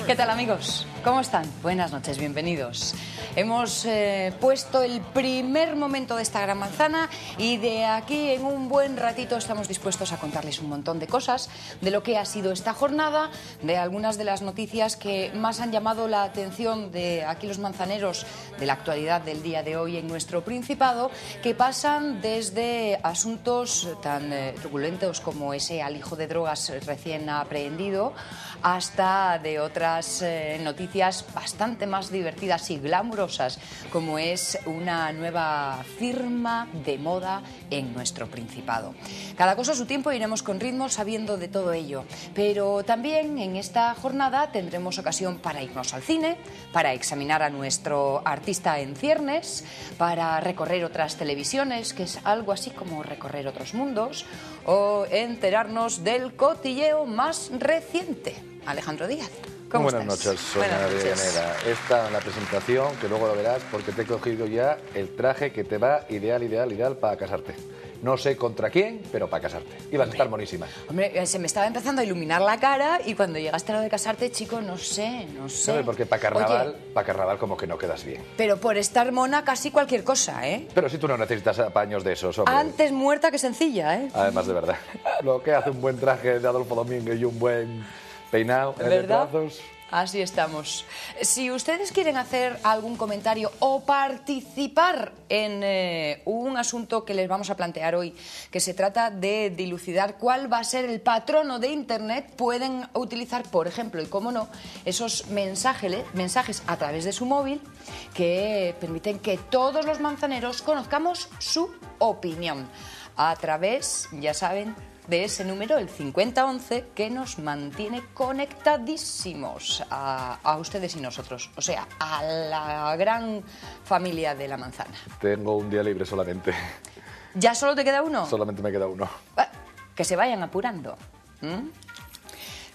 ¿Qué tal, amigos? ¿Cómo están? Buenas noches, bienvenidos. Hemos puesto el primer momento de esta gran manzana y de aquí en un buen ratito estamos dispuestos a contarles un montón de cosas de lo que ha sido esta jornada, de algunas de las noticias que más han llamado la atención de aquí los manzaneros de la actualidad del día de hoy en nuestro Principado, que pasan desde asuntos tan truculentos como ese alijo de drogas recién aprehendido hasta de otras noticias bastante más divertidas y glamurosas, como es una nueva firma de moda en nuestro Principado. Cada cosa a su tiempo, iremos con ritmo sabiendo de todo ello, pero también en esta jornada tendremos ocasión para irnos al cine, para examinar a nuestro artista en ciernes, para recorrer otras televisiones, que es algo así como recorrer otros mundos, o enterarnos del cotilleo más reciente. Alejandro Díaz, ¿cómo Buenas estás? noches, Sonia Riganera. Esta es la presentación, que luego lo verás, porque te he cogido ya el traje que te va ideal para casarte. No sé contra quién, pero para casarte. Y vas a estar monísima. Hombre, se me estaba empezando a iluminar la cara y cuando llegaste a lo de casarte, chico, no sé. No, porque para carnaval como que no quedas bien. Pero por estar mona casi cualquier cosa, ¿eh? Pero si tú no necesitas apaños de esos, hombre. Antes muerta que sencilla, ¿eh? Además, de verdad. Lo que hace un buen traje de Adolfo Domínguez y un buen peinado de ¿verdad? brazos. Así estamos. Si ustedes quieren hacer algún comentario o participar en un asunto que les vamos a plantear hoy, que se trata de dilucidar cuál va a ser el patrono de Internet, pueden utilizar, por ejemplo, y cómo no, esos mensajes a través de su móvil que permiten que todos los manzaneros conozcamos su opinión. A través, ya saben, de ese número, el 5011, que nos mantiene conectadísimos a ustedes y nosotros, o sea, a la gran familia de la manzana. Tengo un día libre solamente. ¿Ya solo te queda uno? Solamente me queda uno. Que se vayan apurando.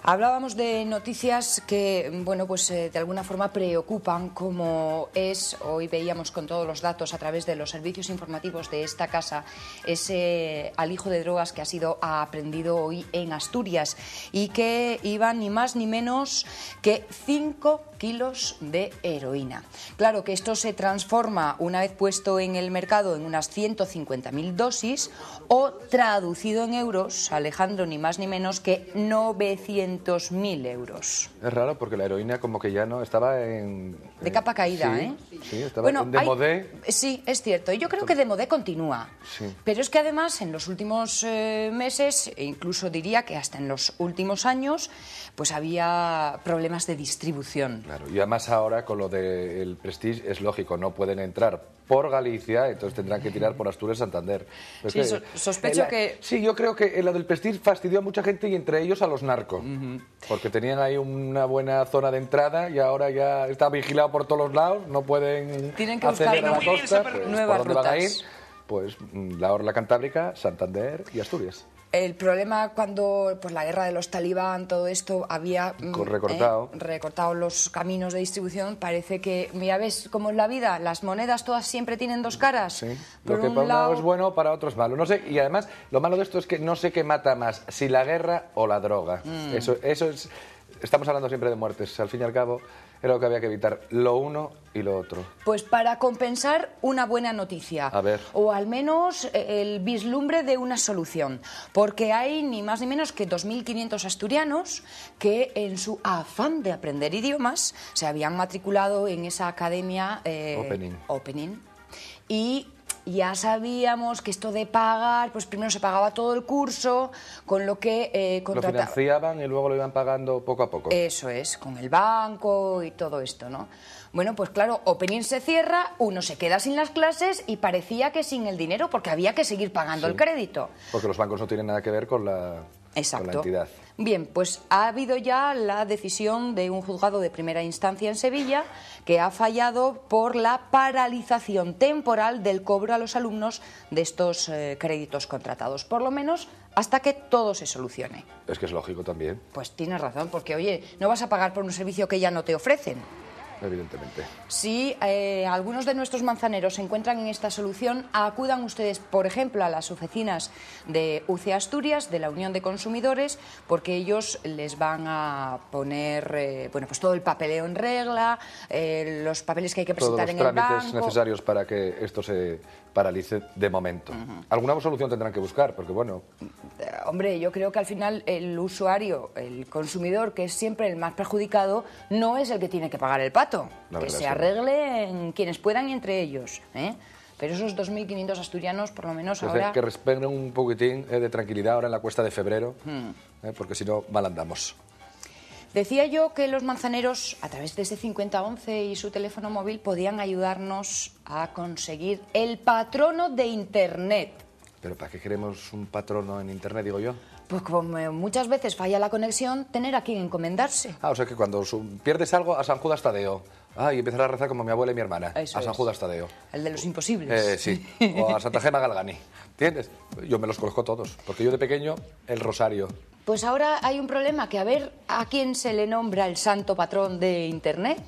Hablábamos de noticias que, bueno, pues de alguna forma preocupan, como es, hoy veíamos con todos los datos a través de los servicios informativos de esta casa, ese alijo de drogas que ha sido aprehendido hoy en Asturias y que iba ni más ni menos que 5 kilos de heroína. Claro que esto se transforma, una vez puesto en el mercado, en unas 150.000 dosis o, traducido en euros, Alejandro, ni más ni menos que 900.000 euros. Es raro porque la heroína como que ya no estaba en... De capa caída, sí, ¿eh? Sí, estaba en modé. Sí, es cierto. Y yo creo que de modé continúa. Sí. Pero es que además en los últimos meses, e incluso diría que hasta en los últimos años, pues había problemas de distribución. Claro, y además ahora con lo del Prestige es lógico, no pueden entrar por Galicia, entonces tendrán que tirar por Asturias y Santander. Sí, sospecho que... Sí, yo creo que la del Prestige fastidió a mucha gente y entre ellos a los narcos, porque tenían ahí una buena zona de entrada y ahora ya está vigilado por todos los lados, no pueden Tienen que buscar acceder a la costa, pues, nuevas ¿por dónde van a ir? rutas. Pues la Orla Cantábrica, Santander y Asturias. El problema cuando pues la guerra de los talibán, todo esto, había recortado los caminos de distribución, parece que, ya ves, como en la vida, las monedas todas siempre tienen dos caras. Sí. Por Lo que un para un lado lado es bueno, para otro es malo. No sé, y además, lo malo de esto es que no sé qué mata más, si la guerra o la droga. Eso es... Estamos hablando siempre de muertes, al fin y al cabo era lo que había que evitar, lo uno y lo otro. Pues para compensar, una buena noticia. A ver. O al menos el vislumbre de una solución. Porque hay ni más ni menos que 2.500 asturianos que en su afán de aprender idiomas se habían matriculado en esa academia Opening. Y ya sabíamos que esto de pagar, pues primero se pagaba todo el curso, con lo que Lo financiaban y luego lo iban pagando poco a poco. Eso es, con el banco y todo esto, ¿no? Bueno, pues claro, Opening se cierra, uno se queda sin las clases y parecía que sin el dinero, porque había que seguir pagando el crédito. Porque los bancos no tienen nada que ver con la entidad. Bien, pues ha habido ya la decisión de un juzgado de primera instancia en Sevilla que ha fallado por la paralización temporal del cobro a los alumnos de estos créditos contratados, por lo menos hasta que todo se solucione. Es que es lógico también. Pues tienes razón, porque oye, no vas a pagar por un servicio que ya no te ofrecen. evidentemente. Si algunos de nuestros manzaneros se encuentran en esta solución, acudan ustedes, por ejemplo, a las oficinas de UCE Asturias, de la Unión de Consumidores, porque ellos les van a poner bueno, pues todo el papeleo en regla, los papeles que hay que presentar en el banco. Todos los trámites necesarios para que esto se paralice de momento. Alguna solución tendrán que buscar, porque bueno... Hombre, yo creo que al final el usuario, el consumidor, que es siempre el más perjudicado, no es el que tiene que pagar el pato. Que se arreglen quienes puedan y entre ellos, ¿eh? Pero esos 2.500 asturianos, por lo menos ahora... Que respeten un poquitín de tranquilidad ahora en la cuesta de febrero, porque si no, mal andamos. Decía yo que los manzaneros, a través de ese 5011 y su teléfono móvil, podían ayudarnos a conseguir el patrono de Internet. ¿Pero para qué queremos un patrono en Internet, digo yo? Pues como muchas veces falla la conexión, tener a quien encomendarse. O sea que cuando pierdes algo, a San Judas Tadeo. Y empezar a rezar como mi abuela y mi hermana. Eso a San Judas Tadeo. El de los imposibles. Sí. O a Santa Gema Galgani. ¿Entiendes? Yo me los conozco todos. Porque yo de pequeño, el rosario. Pues ahora hay un problema, que a ver a quién se le nombra el santo patrón de Internet.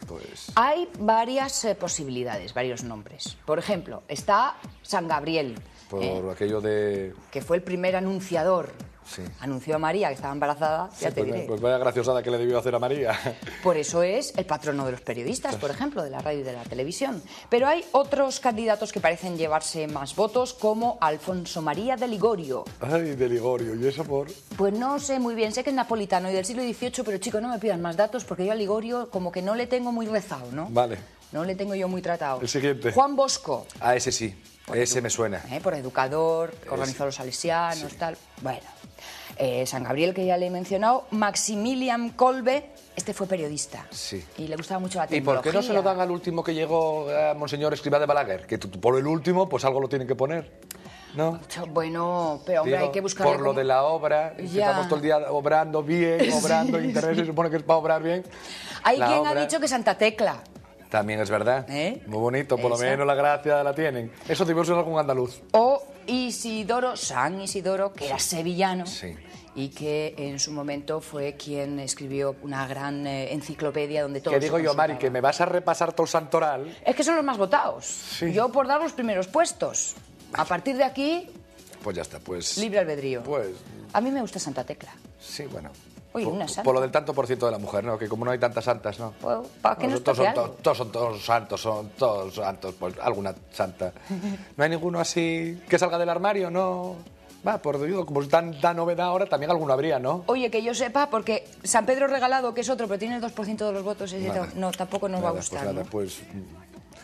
Pues... Hay varias posibilidades, varios nombres. Por ejemplo, está San Gabriel. Por aquello de... Que fue el primer anunciador. Sí. Anunció a María que estaba embarazada, ya te diré. Pues vaya graciosada que le debió hacer a María. Por eso es el patrono de los periodistas, por ejemplo, de la radio y de la televisión. Pero hay otros candidatos que parecen llevarse más votos, como Alfonso María de Ligorio. Ay, de Ligorio, ¿y eso por...? Pues no sé muy bien, sé que es napolitano y del siglo XVIII, pero chico, no me pidan más datos porque yo a Ligorio como que no le tengo muy rezado, ¿no? Vale. No le tengo yo muy tratado. El siguiente. Juan Bosco. Ese sí, ese me suena. Por educador, que organizó los salesianos, sí. Tal. Bueno, San Gabriel, que ya le he mencionado. Maximilian Kolbe, este fue periodista. Sí. Y le gustaba mucho la ¿Y tecnología. por qué no se lo dan al último que llegó, a Monseñor Escrivá de Balaguer? Que por el último, pues algo lo tienen que poner, ¿no? Bueno, pero hombre, hay que buscar... Por lo de la obra, estamos todo el día obrando bien, obrando interés, se supone que es para obrar bien. Hay quien ha dicho que Santa Tecla. También es verdad. Muy bonito, por lo menos la gracia la tienen. Eso debe ser algún andaluz. O Isidoro, San Isidoro, que era sevillano. Sí. Y que en su momento fue quien escribió una gran enciclopedia donde todo. Que digo yo, Mari, que me vas a repasar todo el santoral. Es que son los más votados. Sí. Yo por dar los primeros puestos. A partir de aquí... Pues ya está, pues... Libre albedrío. Pues... A mí me gusta Santa Tecla. Sí, bueno... Oye, una santa. Por lo del tanto por ciento de la mujer, ¿no? Que como no hay tantas santas, ¿no? Pues, ¿para qué todos son todos santos, pues alguna santa. ¿No hay ninguno así que salga del armario? No. Va, por Dios, como es tanta novedad ahora, también alguno habría, ¿no? Oye, que yo sepa, porque San Pedro Regalado, que es otro, pero tiene el 2% de los votos, no, tampoco nos va a gustar. Nada, ¿no? pues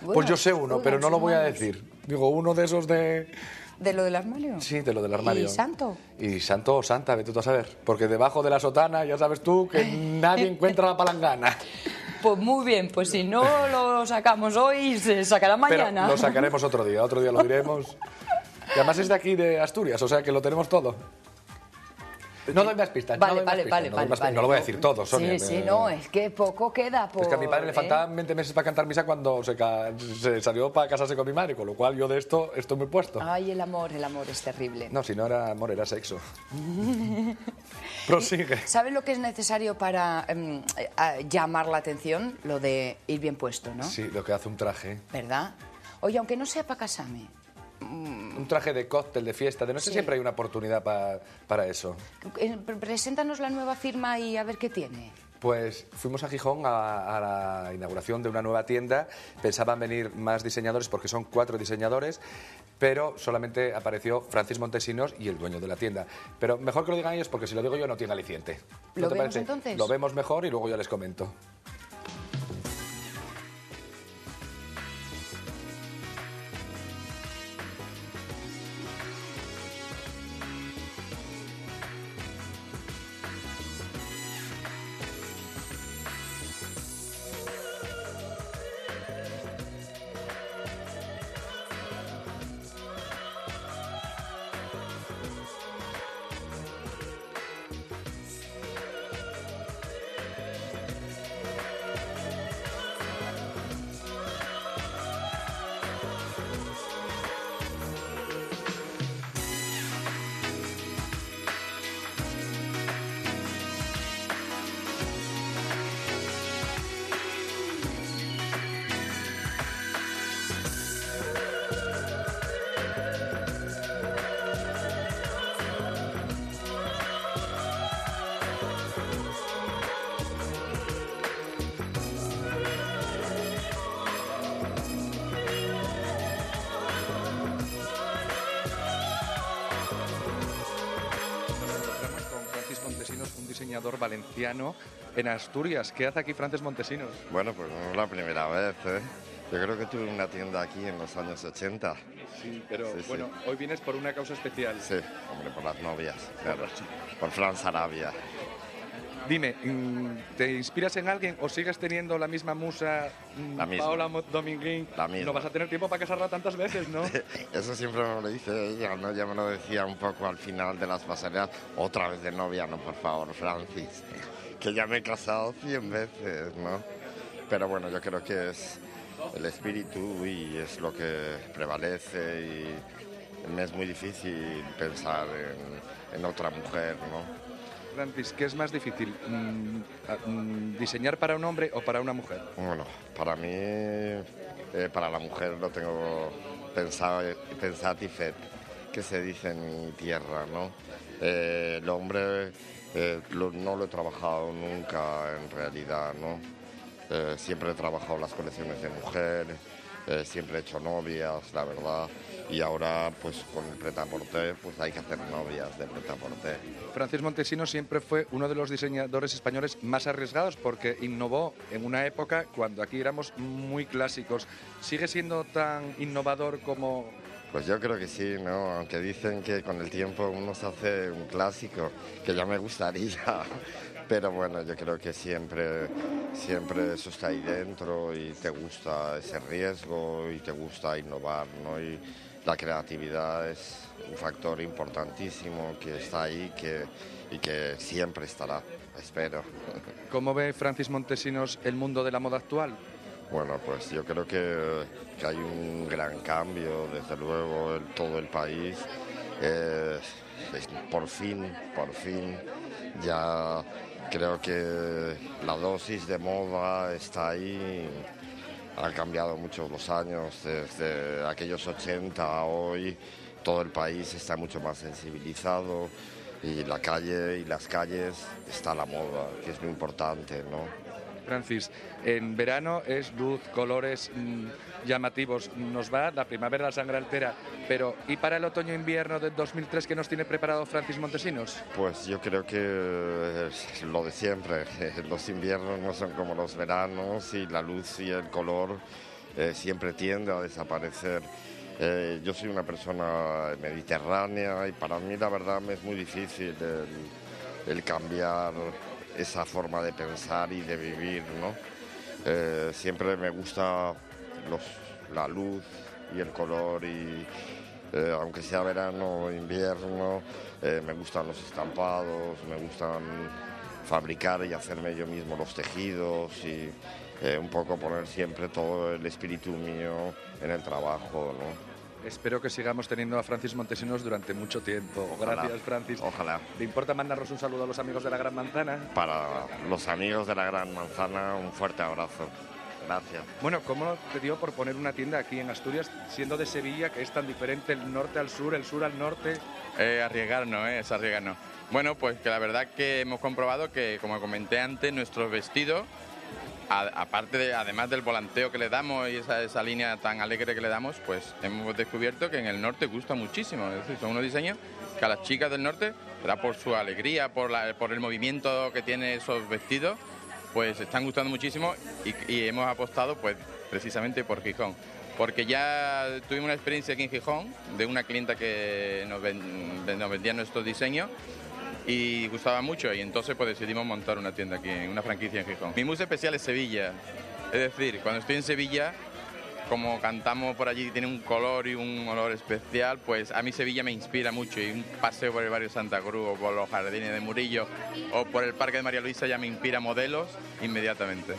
Bueno, yo sé uno, pero no lo voy a decir. Digo, uno de esos de... ¿De lo del armario? Sí, de lo del armario. ¿Y santo? Y santo o santa, vete tú a saber. Porque debajo de la sotana, ya sabes tú, que nadie encuentra la palangana. Pues muy bien, pues si no lo sacamos hoy, se sacará mañana. Pero lo sacaremos otro día lo diremos. Y además es de aquí, de Asturias, o sea que lo tenemos todo. No doy más pistas. Vale. No lo voy a decir todo, Sonia. Sí, no, es que poco queda por... Es que a mi padre le faltaban 20 meses para cantar misa cuando se salió para casarse con mi madre, con lo cual yo de esto estoy muy puesto. Ay, el amor es terrible. No, si no era amor, era sexo. Prosigue. ¿Sabes lo que es necesario para llamar la atención? Lo de ir bien puesto, ¿no? Sí, lo que hace un traje. ¿Verdad? Oye, aunque no sea para casarme... Un traje de cóctel, de fiesta, de noche, sí. Siempre hay una oportunidad para eso. Preséntanos la nueva firma y a ver qué tiene. Pues fuimos a Gijón a la inauguración de una nueva tienda. Pensaban venir más diseñadores porque son 4 diseñadores, pero solamente apareció Francis Montesinos y el dueño de la tienda. Pero mejor que lo digan ellos porque si lo digo yo no tiene aliciente. ¿Lo vemos entonces? Lo vemos mejor y luego ya les comento. diseñador valenciano en Asturias. ¿Qué hace aquí Frances Montesinos? Bueno, pues no es la primera vez, ¿eh? Yo creo que tuve una tienda aquí en los años 80. Sí, pero Sí, bueno, sí. hoy vienes por una causa especial. Sí, hombre, por las novias, claro. Por Fran Sarabia. Dime, ¿te inspiras en alguien o sigues teniendo la misma musa, La misma. Paola Dominguín? La misma. No vas a tener tiempo para casarla tantas veces, ¿no? Eso siempre me lo dice ella, ¿no? Ya me lo decía un poco al final de las pasarelas. Otra vez de novia, no, por favor, Francis. Que ya me he casado 100 veces, ¿no? Pero bueno, yo creo que es el espíritu y es lo que prevalece y me es muy difícil pensar en otra mujer, ¿no? Francis, ¿qué es más difícil? ¿Diseñar para un hombre o para una mujer? Bueno, para mí, para la mujer lo tengo pensat y fet, que se dice en mi tierra, ¿no? El hombre no lo he trabajado nunca en realidad, ¿no? Siempre he trabajado las colecciones de mujer, siempre he hecho novias, la verdad, y ahora pues con el pret-à-porter pues hay que hacer novias de pret-à-porter. Francis Montesinos siempre fue uno de los diseñadores españoles más arriesgados porque innovó en una época cuando aquí éramos muy clásicos. ¿Sigue siendo tan innovador como...? Pues yo creo que sí, ¿no? Aunque dicen que con el tiempo uno se hace un clásico, que ya me gustaría, pero bueno, yo creo que siempre eso está ahí dentro y te gusta ese riesgo y te gusta innovar, ¿no? Y la creatividad es un factor importantísimo que está ahí y que siempre estará, espero. ¿Cómo ve Francis Montesinos el mundo de la moda actual? Bueno, pues yo creo que hay un gran cambio, desde luego, en todo el país. Por fin, ya creo que la dosis de moda está ahí. Han cambiado mucho los años, desde aquellos 80 a hoy. Todo el país está mucho más sensibilizado y la calle y las calles está la moda, que es lo importante, ¿no? Francis, en verano es luz, colores llamativos, nos va la primavera, la sangre altera, pero ¿y para el otoño-invierno del 2003 qué nos tiene preparado Francis Montesinos? Pues yo creo que es lo de siempre, los inviernos no son como los veranos y la luz y el color siempre tiende a desaparecer. Yo soy una persona mediterránea y para mí la verdad me es muy difícil el cambiar esa forma de pensar y de vivir, ¿no? Siempre me gusta la luz y el color y aunque sea verano o invierno, me gustan los estampados, me gustan fabricar y hacerme yo mismo los tejidos y un poco poner siempre todo el espíritu mío en el trabajo, ¿no? Espero que sigamos teniendo a Francis Montesinos durante mucho tiempo. Ojalá. Gracias, Francis. Ojalá. ¿Te importa mandarnos un saludo a los amigos de la Gran Manzana? Para los amigos de la Gran Manzana, un fuerte abrazo. Gracias. Bueno, ¿cómo te dio por poner una tienda aquí en Asturias, siendo de Sevilla, que es tan diferente el norte al sur, el sur al norte? Arriesgarnos, es arriesgarnos. Bueno, pues que la verdad que hemos comprobado que, como comenté antes, nuestros vestidos, además del volanteo que le damos y esa línea tan alegre que le damos, pues hemos descubierto que en el norte gusta muchísimo. Es decir, son unos diseños que a las chicas del norte, ¿verdad? Por su alegría, por el movimiento que tiene esos vestidos, pues están gustando muchísimo y hemos apostado pues precisamente por Gijón. Porque ya tuvimos una experiencia aquí en Gijón de una clienta que nos vendía nuestros diseños y gustaba mucho y entonces pues decidimos montar una tienda aquí, una franquicia en Gijón. Mi musa especial es Sevilla, es decir, cuando estoy en Sevilla, como cantamos por allí, tiene un color y un olor especial, pues a mí Sevilla me inspira mucho y un paseo por el barrio Santa Cruz o por los jardines de Murillo o por el Parque de María Luisa ya me inspira modelos inmediatamente.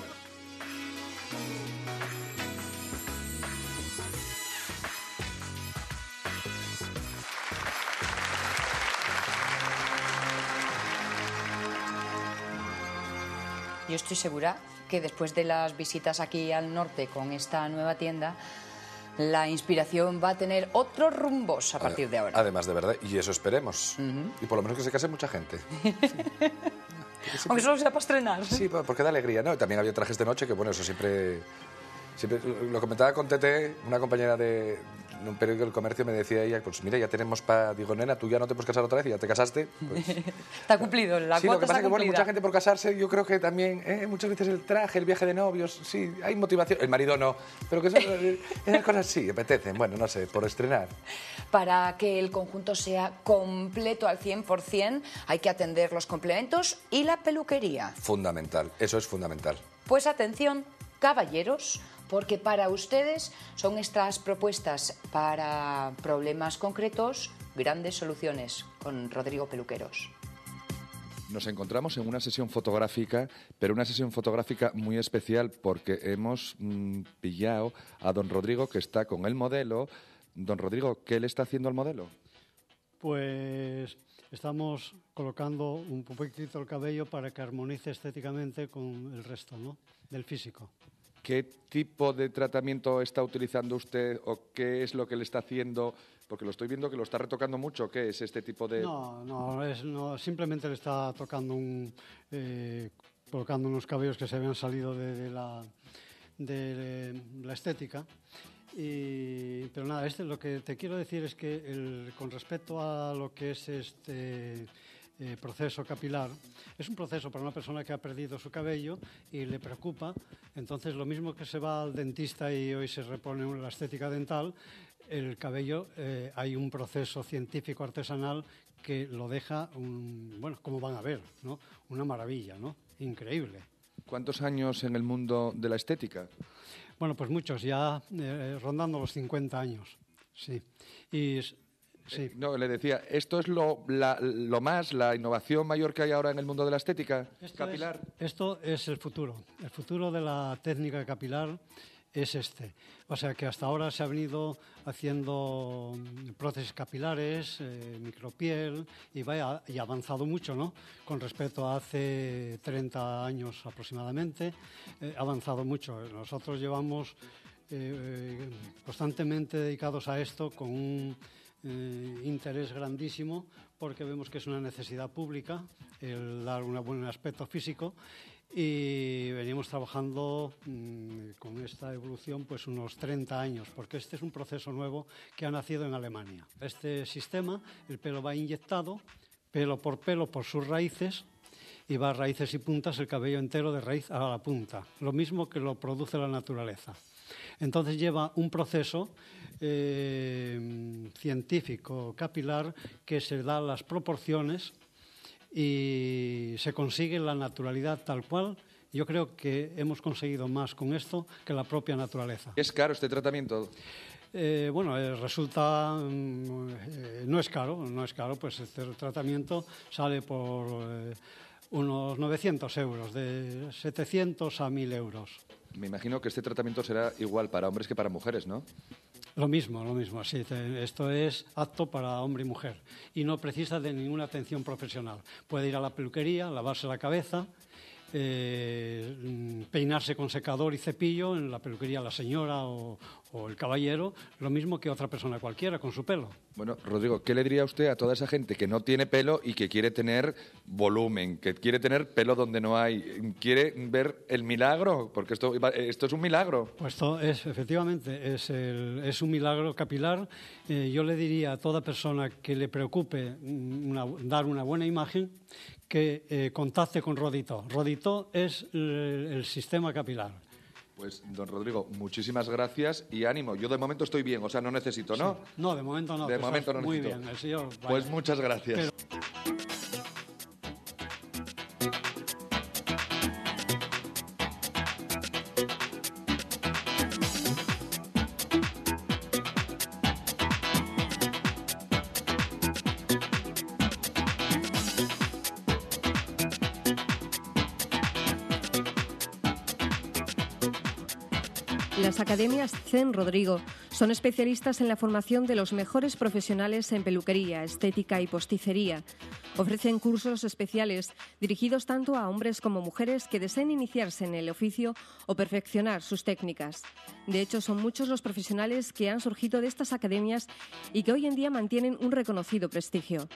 Yo estoy segura que después de las visitas aquí al norte con esta nueva tienda, la inspiración va a tener otros rumbos a partir de ahora. Además, de verdad, y eso esperemos. Y por lo menos que se case mucha gente. Aunque solo sea para estrenar. Sí, porque da alegría, ¿no? Y también había trajes de noche, que bueno, eso siempre lo comentaba con Tete, una compañera de en un periódico del Comercio me decía ella, pues mira, ya tenemos digo, nena, tú ya no te puedes casar otra vez y ya te casaste. Pues... Está cumplido, la sí, cuota lo que pasa es que bueno, cumplida. mucha gente por casarse, yo creo que también, muchas veces el traje, el viaje de novios, sí, hay motivación, el marido no, pero que esas cosas sí, apetecen, bueno, no sé, por estrenar. Para que el conjunto sea completo al 100%, hay que atender los complementos y la peluquería. Fundamental, eso es fundamental. Pues atención, caballeros, porque para ustedes son estas propuestas para problemas concretos grandes soluciones con Rodrigo Peluqueros. Nos encontramos en una sesión fotográfica, pero una sesión fotográfica muy especial porque hemos pillado a don Rodrigo que está con el modelo. Don Rodrigo, ¿qué le está haciendo al modelo? Pues estamos colocando un poquito el cabello para que armonice estéticamente con el resto, ¿no?, del físico. ¿Qué tipo de tratamiento está utilizando usted o qué es lo que le está haciendo? Porque lo estoy viendo que lo está retocando mucho. ¿Qué es este tipo de...? No, simplemente le está tocando colocando unos cabellos que se habían salido de la estética. Pero nada, lo que te quiero decir es que con respecto a lo que es este proceso capilar, es un proceso para una persona que ha perdido su cabello y le preocupa. Entonces, lo mismo que se va al dentista y hoy se repone la estética dental, el cabello, hay un proceso científico artesanal que lo deja, como van a ver, ¿no?, una maravilla, ¿no?, increíble. ¿Cuántos años en el mundo de la estética? Bueno, pues muchos, ya rondando los 50 años, sí. Sí. No, le decía, ¿esto es la innovación mayor que hay ahora en el mundo de la estética capilar? Esto es el futuro. El futuro de la técnica capilar es este. O sea que hasta ahora se ha venido haciendo prótesis capilares, micropiel, y ha avanzado mucho, ¿no?, con respecto a hace 30 años aproximadamente. Ha avanzado mucho. Nosotros llevamos constantemente dedicados a esto con un interés grandísimo, porque vemos que es una necesidad pública el dar un buen aspecto físico, y venimos trabajando con esta evolución pues unos 30 años, porque este es un proceso nuevo que ha nacido en Alemania. Este sistema, el pelo va inyectado, pelo por sus raíces, y va a raíces y puntas el cabello entero de raíz a la punta, lo mismo que lo produce la naturaleza. Entonces lleva un proceso científico capilar que se da las proporciones y se consigue la naturalidad tal cual. Yo creo que hemos conseguido más con esto que la propia naturaleza. ¿Es caro este tratamiento? Resulta, no es caro, pues este tratamiento sale por unos 900 euros, de 700 a 1.000 euros. Me imagino que este tratamiento será igual para hombres que para mujeres, ¿no? Lo mismo, sí. Esto es apto para hombre y mujer y no precisa de ninguna atención profesional. Puede ir a la peluquería, lavarse la cabeza, peinarse con secador y cepillo en la peluquería la señora o el caballero, lo mismo que otra persona cualquiera con su pelo. Bueno, Rodrigo, ¿qué le diría usted a toda esa gente que no tiene pelo y que quiere tener volumen, que quiere tener pelo donde no hay? ¿Quiere ver el milagro? Porque esto es un milagro. Pues esto efectivamente es un milagro capilar. Yo le diría a toda persona que le preocupe dar una buena imagen, que contacte con Rodito. Rodito es el sistema capilar. Pues, don Rodrigo, muchísimas gracias y ánimo. Yo de momento estoy bien, o sea, no necesito, ¿no? Sí. No, de momento no. De momento no necesito. Muy bien, el señor. Vaya. Pues muchas gracias. Las academias Zen Rodrigo son especialistas en la formación de los mejores profesionales en peluquería, estética y posticería. Ofrecen cursos especiales dirigidos tanto a hombres como mujeres que deseen iniciarse en el oficio o perfeccionar sus técnicas. De hecho, son muchos los profesionales que han surgido de estas academias y que hoy en día mantienen un reconocido prestigio.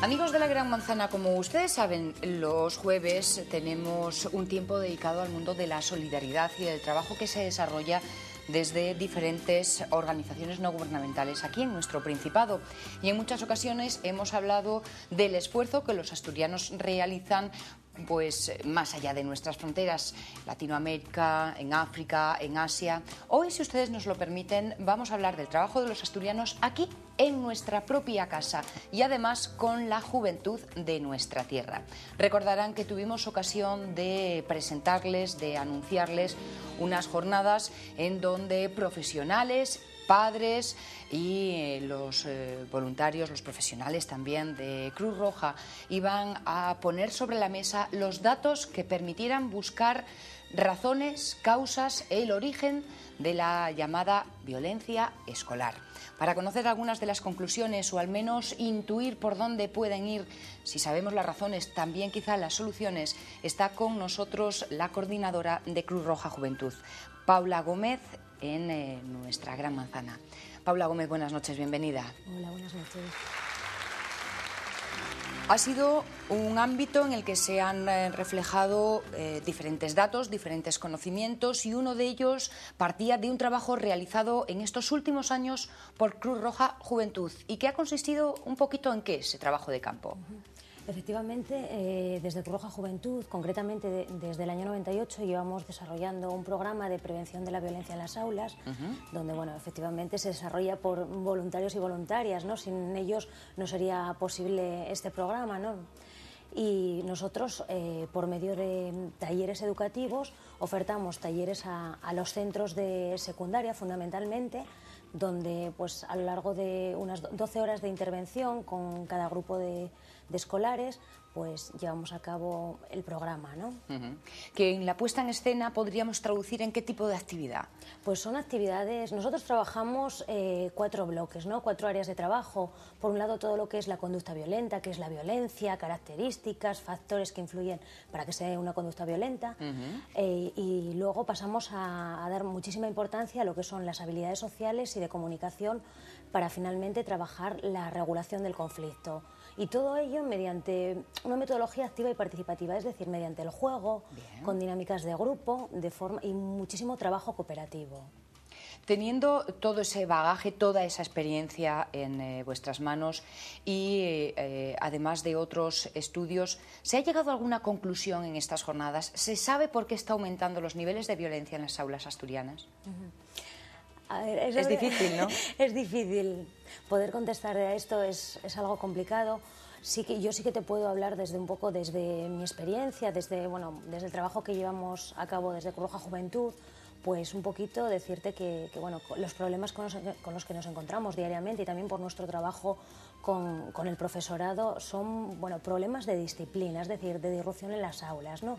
Amigos de la Gran Manzana, como ustedes saben, los jueves tenemos un tiempo dedicado al mundo de la solidaridad y del trabajo que se desarrolla desde diferentes organizaciones no gubernamentales aquí en nuestro Principado. Y en muchas ocasiones hemos hablado del esfuerzo que los asturianos realizan pues más allá de nuestras fronteras, Latinoamérica, en África, en Asia. Hoy, si ustedes nos lo permiten, vamos a hablar del trabajo de los asturianos aquí en nuestra propia casa y además con la juventud de nuestra tierra. Recordarán que tuvimos ocasión de presentarles, de anunciarles unas jornadas en donde profesionales, padres y los voluntarios, los profesionales también de Cruz Roja iban a poner sobre la mesa los datos que permitieran buscar razones, causas e el origen de la llamada violencia escolar. Para conocer algunas de las conclusiones o al menos intuir por dónde pueden ir, si sabemos las razones, también quizá las soluciones, está con nosotros la coordinadora de Cruz Roja Juventud, Paula Gómez, en nuestra Gran Manzana. Paula Gómez, buenas noches, bienvenida. Hola, buenas noches. Ha sido un ámbito en el que se han reflejado diferentes datos, diferentes conocimientos, y uno de ellos partía de un trabajo realizado en estos últimos años por Cruz Roja Juventud y que ha consistido un poquito en ¿qué? Ese trabajo de campo. Efectivamente, desde Cruz Roja Juventud, concretamente desde el año 98, llevamos desarrollando un programa de prevención de la violencia en las aulas, donde, bueno, efectivamente se desarrolla por voluntarios y voluntarias, ¿no? Sin ellos no sería posible este programa, ¿no? Y nosotros, por medio de talleres educativos, ofertamos talleres a los centros de secundaria, fundamentalmente, donde pues a lo largo de unas 12 horas de intervención con cada grupo de escolares, pues llevamos a cabo el programa, ¿no? Que en la puesta en escena podríamos traducir en qué tipo de actividad. Pues son actividades, nosotros trabajamos 4 bloques, ¿no? 4 áreas de trabajo. Por un lado, todo lo que es la conducta violenta, que es la violencia, características, factores que influyen para que sea una conducta violenta. Y luego pasamos a dar muchísima importancia a lo que son las habilidades sociales y de comunicación para finalmente trabajar la regulación del conflicto. Y todo ello mediante una metodología activa y participativa, es decir, mediante el juego, con dinámicas de grupo y muchísimo trabajo cooperativo. Teniendo todo ese bagaje, toda esa experiencia en vuestras manos y además de otros estudios, ¿se ha llegado a alguna conclusión en estas jornadas? ¿Se sabe por qué está aumentando los niveles de violencia en las aulas asturianas? A ver, es difícil, ¿no? Es difícil. Poder contestar a esto es algo complicado. Yo sí que te puedo hablar desde mi experiencia, desde el trabajo que llevamos a cabo desde Cruz Roja Juventud, pues un poquito decirte que los problemas con los que nos encontramos diariamente y también por nuestro trabajo con el profesorado son problemas de disciplina, es decir, de disrupción en las aulas, ¿no?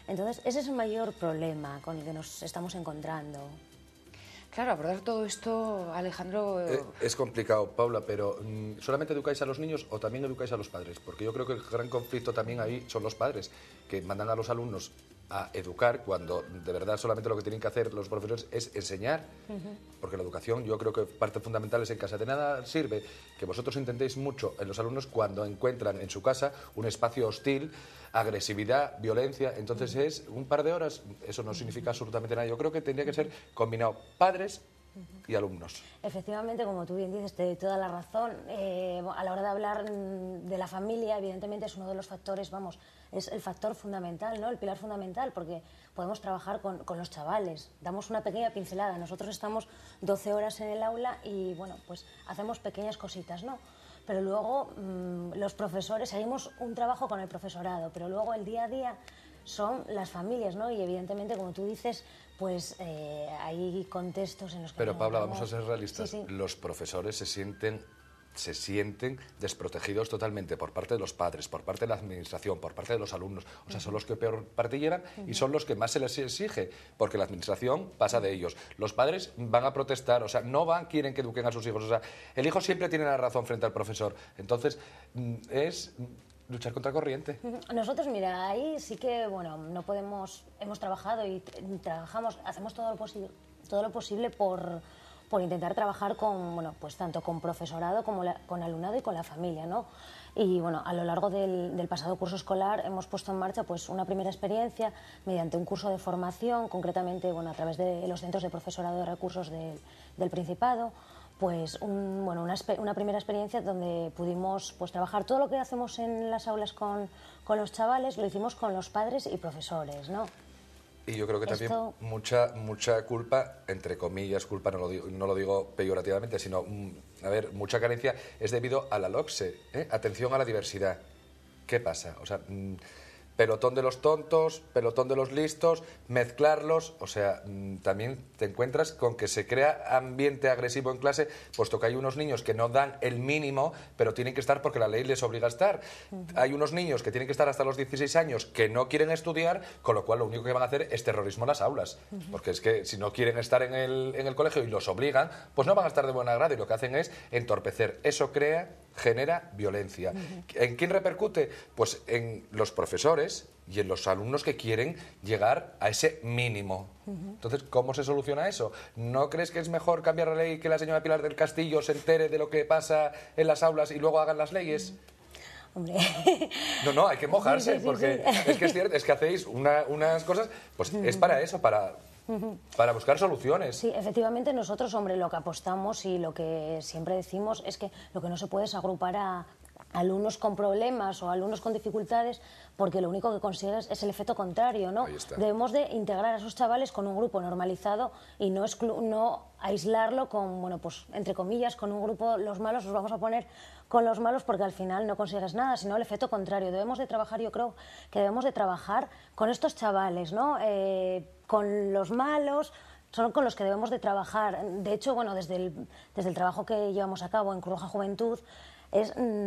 Entonces, ese es el mayor problema con el que nos estamos encontrando. Claro, abordar todo esto, Alejandro... Es complicado, Paula, pero ¿solamente educáis a los niños o también educáis a los padres? Porque yo creo que el gran conflicto también ahí son los padres, que mandan a los alumnos a educar cuando de verdad solamente lo que tienen que hacer los profesores es enseñar, porque la educación yo creo que parte fundamental es en casa. De nada sirve que vosotros intentéis mucho en los alumnos cuando encuentran en su casa un espacio hostil, agresividad, violencia. Entonces es un par de horas, eso no significa absolutamente nada. Yo creo que tendría que ser combinado padres y alumnos. Efectivamente, como tú bien dices, de toda la razón. A la hora de hablar de la familia, evidentemente es uno de los factores, es el factor fundamental, ¿no? El pilar fundamental, porque podemos trabajar con los chavales. Damos una pequeña pincelada. Nosotros estamos 12 horas en el aula y, pues hacemos pequeñas cositas, ¿no? Pero luego los profesores, seguimos un trabajo con el profesorado, pero luego el día a día son las familias, ¿no? Y evidentemente, como tú dices, pues hay contextos en los que... Pero Paula, vamos a ser realistas. Sí. Los profesores se sienten desprotegidos totalmente por parte de los padres, por parte de la administración, por parte de los alumnos. O sea, son los que peor parte llevan y son los que más se les exige, porque la administración pasa de ellos. Los padres van a protestar, o sea, quieren que eduquen a sus hijos. O sea, el hijo siempre tiene la razón frente al profesor. Entonces, es luchar contra corriente. Nosotros, mira, ahí sí que, hemos trabajado y hacemos todo lo posible por intentar trabajar con, bueno, pues tanto con profesorado como con alumnado y con la familia, ¿no? Y bueno, a lo largo del pasado curso escolar hemos puesto en marcha pues una primera experiencia mediante un curso de formación, concretamente bueno, a través de los centros de profesorado de recursos del Principado, pues una primera experiencia donde pudimos pues trabajar todo lo que hacemos en las aulas con los chavales, lo hicimos con los padres y profesores, ¿no? Y yo creo que también mucha culpa, entre comillas, culpa no lo digo peyorativamente, sino, a ver, mucha carencia es debido a la LOCSE, ¿eh? Atención a la diversidad. ¿Qué pasa? O sea, pelotón de los tontos, pelotón de los listos, mezclarlos, o sea, también te encuentras con que se crea ambiente agresivo en clase, puesto que hay unos niños que no dan el mínimo, pero tienen que estar porque la ley les obliga a estar. Hay unos niños que tienen que estar hasta los 16 años que no quieren estudiar, con lo cual lo único que van a hacer es terrorismo en las aulas, porque es que si no quieren estar en el colegio y los obligan, pues no van a estar de buen agrado y lo que hacen es entorpecer. Eso genera violencia. ¿En quién repercute? Pues en los profesores y en los alumnos que quieren llegar a ese mínimo. Entonces, ¿cómo se soluciona eso? ¿No crees que es mejor cambiar la ley y que la señora Pilar del Castillo se entere de lo que pasa en las aulas y luego hagan las leyes? Hombre. No, hay que mojarse, sí, porque es que es cierto, es que hacéis unas cosas, pues es para eso, para buscar soluciones. Sí, efectivamente nosotros, hombre, lo que apostamos y lo que siempre decimos es que lo que no se puede es agrupar a alumnos con problemas o alumnos con dificultades, porque lo único que consigues es el efecto contrario, ¿no? Debemos de integrar a esos chavales con un grupo normalizado y no aislarlo con, bueno, pues entre comillas, con un grupo, los malos los vamos a poner con los malos porque al final no consigues nada, sino el efecto contrario. Debemos de trabajar, yo creo que debemos de trabajar con estos chavales, ¿no? Con los malos, son con los que debemos de trabajar. De hecho, bueno, desde el trabajo que llevamos a cabo en Cruz Roja Juventud,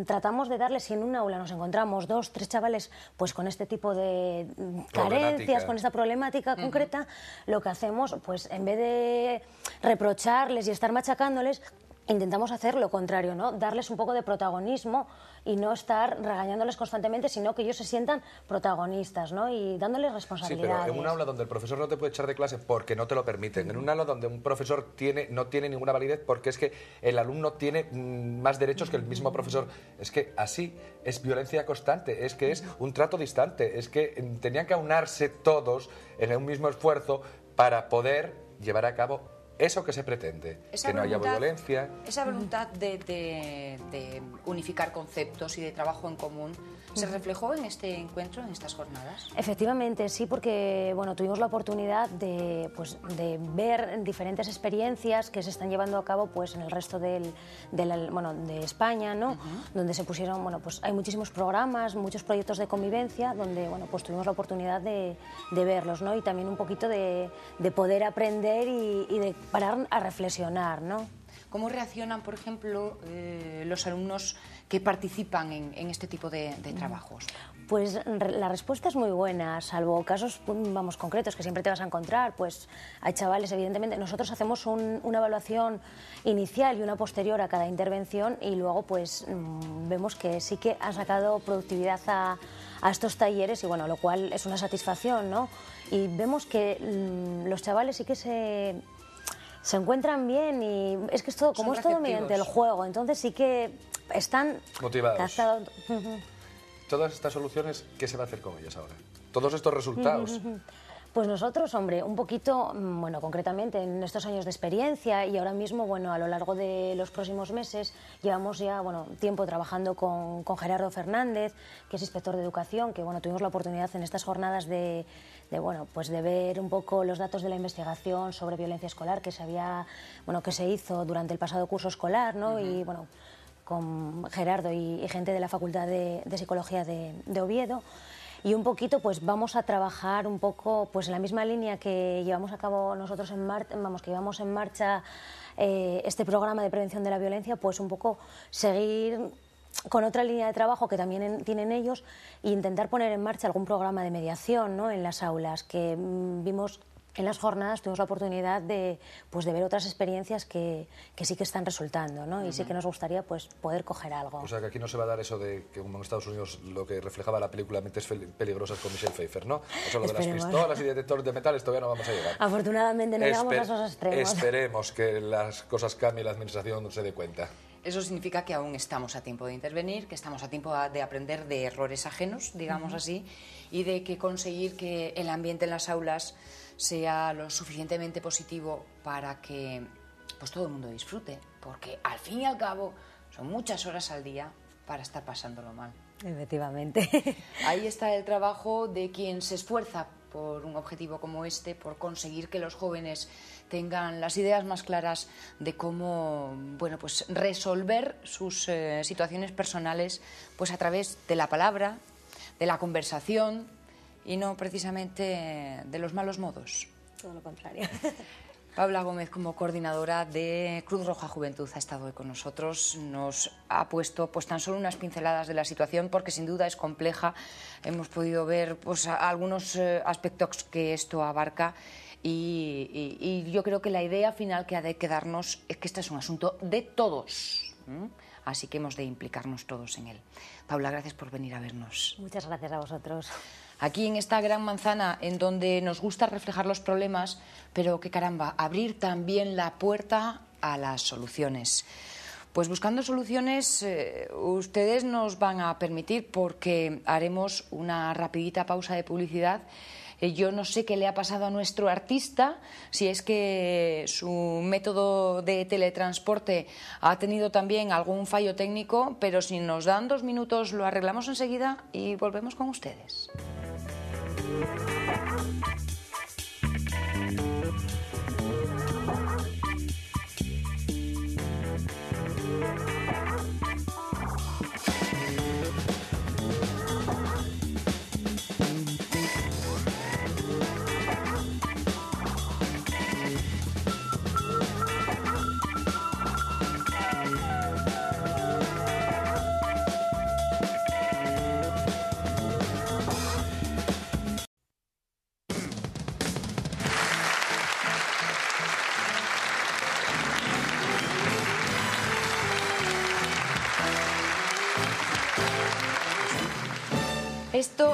tratamos de darles, si en un aula nos encontramos 2, 3 chavales pues con este tipo de carencias, con esta problemática concreta, lo que hacemos, pues en vez de reprocharles y estar machacándoles, intentamos hacer lo contrario, ¿no? Darles un poco de protagonismo y no estar regañándoles constantemente, sino que ellos se sientan protagonistas, ¿no? Y dándoles responsabilidades. Sí, pero en un aula donde el profesor no te puede echar de clase porque no te lo permiten, en un aula donde un profesor no tiene ninguna validez porque es que el alumno tiene más derechos que el mismo profesor, es que así es violencia constante, es que es un trato distante, es que tenían que aunarse todos en un mismo esfuerzo para poder llevar a cabo eso que se pretende, que no haya violencia. Esa voluntad de unificar conceptos y de trabajo en común, ¿se reflejó en este encuentro, en estas jornadas? Efectivamente, sí, porque bueno, tuvimos la oportunidad de ver diferentes experiencias que se están llevando a cabo pues, en el resto de España, ¿no? Donde se pusieron, bueno, pues hay muchísimos programas, muchos proyectos de convivencia, donde bueno, pues tuvimos la oportunidad de verlos, ¿no? Y también un poquito de poder aprender y de parar a reflexionar, ¿no? ¿Cómo reaccionan, por ejemplo, los alumnos que participan en este tipo de trabajos? Pues la respuesta es muy buena, salvo casos concretos que siempre te vas a encontrar. Pues hay chavales, evidentemente, nosotros hacemos una evaluación inicial y una posterior a cada intervención y luego pues vemos que sí que han sacado productividad a estos talleres y bueno, lo cual es una satisfacción, ¿no? Y vemos que los chavales sí que se encuentran bien y es que es todo, como es todo mediante el juego, entonces sí que están motivados. Todas estas soluciones, ¿qué se va a hacer con ellas ahora? Todos estos resultados. Pues nosotros, hombre, un poquito, bueno, concretamente en estos años de experiencia y ahora mismo, bueno, a lo largo de los próximos meses llevamos ya, bueno, tiempo trabajando con Gerardo Fernández, que es inspector de educación, que, bueno, tuvimos la oportunidad en estas jornadas de ver un poco los datos de la investigación sobre violencia escolar que se hizo durante el pasado curso escolar, ¿no? Y, bueno, con Gerardo y gente de la Facultad de Psicología de Oviedo. Y un poquito pues vamos a trabajar un poco pues en la misma línea que llevamos a cabo nosotros que llevamos en marcha este programa de prevención de la violencia, pues un poco seguir con otra línea de trabajo que también tienen ellos e intentar poner en marcha algún programa de mediación, ¿no? En las aulas, que vimos en las jornadas tuvimos la oportunidad de ver otras experiencias que sí que están resultando, ¿no? Y sí que nos gustaría pues poder coger algo. O sea, que aquí no se va a dar eso de que como en Estados Unidos lo que reflejaba la película Mentes Peligrosas con Michelle Pfeiffer, ¿no? O sea, lo de las pistolas y detectores de metales todavía no vamos a llegar. Afortunadamente no llegamos a esos extremos. Esperemos que las cosas cambien y la administración se dé cuenta. Eso significa que aún estamos a tiempo de intervenir, que estamos a tiempo de aprender de errores ajenos, digamos así, y de que conseguir que el ambiente en las aulas sea lo suficientemente positivo para que pues todo el mundo disfrute, porque al fin y al cabo son muchas horas al día para estar pasándolo mal. Efectivamente. Ahí está el trabajo de quien se esfuerza por un objetivo como este, por conseguir que los jóvenes tengan las ideas más claras de cómo, bueno, pues resolver sus situaciones personales pues a través de la palabra, de la conversación y no precisamente de los malos modos. Todo lo contrario. Paula Gómez, como coordinadora de Cruz Roja Juventud, ha estado hoy con nosotros. Nos ha puesto pues tan solo unas pinceladas de la situación porque sin duda es compleja. Hemos podido ver pues algunos aspectos que esto abarca y yo creo que la idea final que ha de quedarnos es que este es un asunto de todos. Así que hemos de implicarnos todos en él. Paula, gracias por venir a vernos. Muchas gracias a vosotros. Aquí en esta gran manzana en donde nos gusta reflejar los problemas, pero que caramba, abrir también la puerta a las soluciones. Pues buscando soluciones, ustedes nos van a permitir, porque haremos una rapidita pausa de publicidad. Yo no sé qué le ha pasado a nuestro artista, si es que su método de teletransporte ha tenido también algún fallo técnico, pero si nos dan 2 minutos lo arreglamos enseguida y volvemos con ustedes.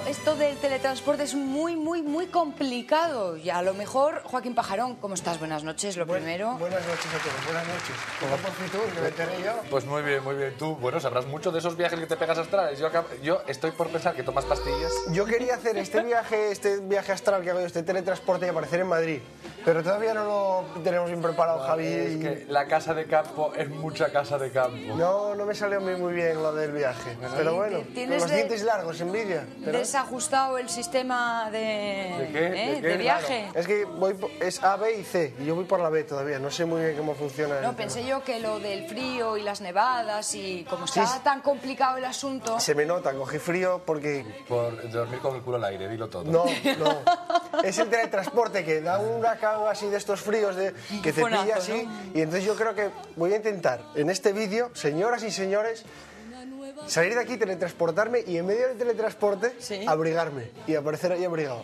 Esto del teletransporte es muy complicado. Y a lo mejor, Joaquín Pajarón, ¿cómo estás? Buenas noches, lo primero. Buenas noches a todos, buenas noches. ¿Cómo por fin tú? ¿Me lo enteré yo? Pues muy bien, muy bien. Tú, bueno, sabrás mucho de esos viajes que te pegas astrales. Yo estoy por pensar que tomas pastillas. Yo quería hacer este viaje astral que hago yo, este teletransporte y aparecer en Madrid. Pero todavía no lo tenemos bien preparado, Javi. Es que la casa de campo es mucha casa de campo. No me salió a mí muy bien lo del viaje. Pero bueno, con los dientes largos, envidia. Desajustado el sistema de... ¿De qué? De viaje. Es que es A, B y C, y yo voy por la B todavía, no sé muy bien cómo funciona. No, pensé yo que lo del frío y las nevadas y como está tan complicado el asunto... Se me nota, cogí frío porque... Por dormir con el culo al aire, dilo todo. No. Es el teletransporte que da un huracán así de estos fríos que te pilla así, ¿no? Y entonces yo creo que voy a intentar en este vídeo, señoras y señores, salir de aquí, teletransportarme y en medio del teletransporte abrigarme y aparecer ahí abrigado.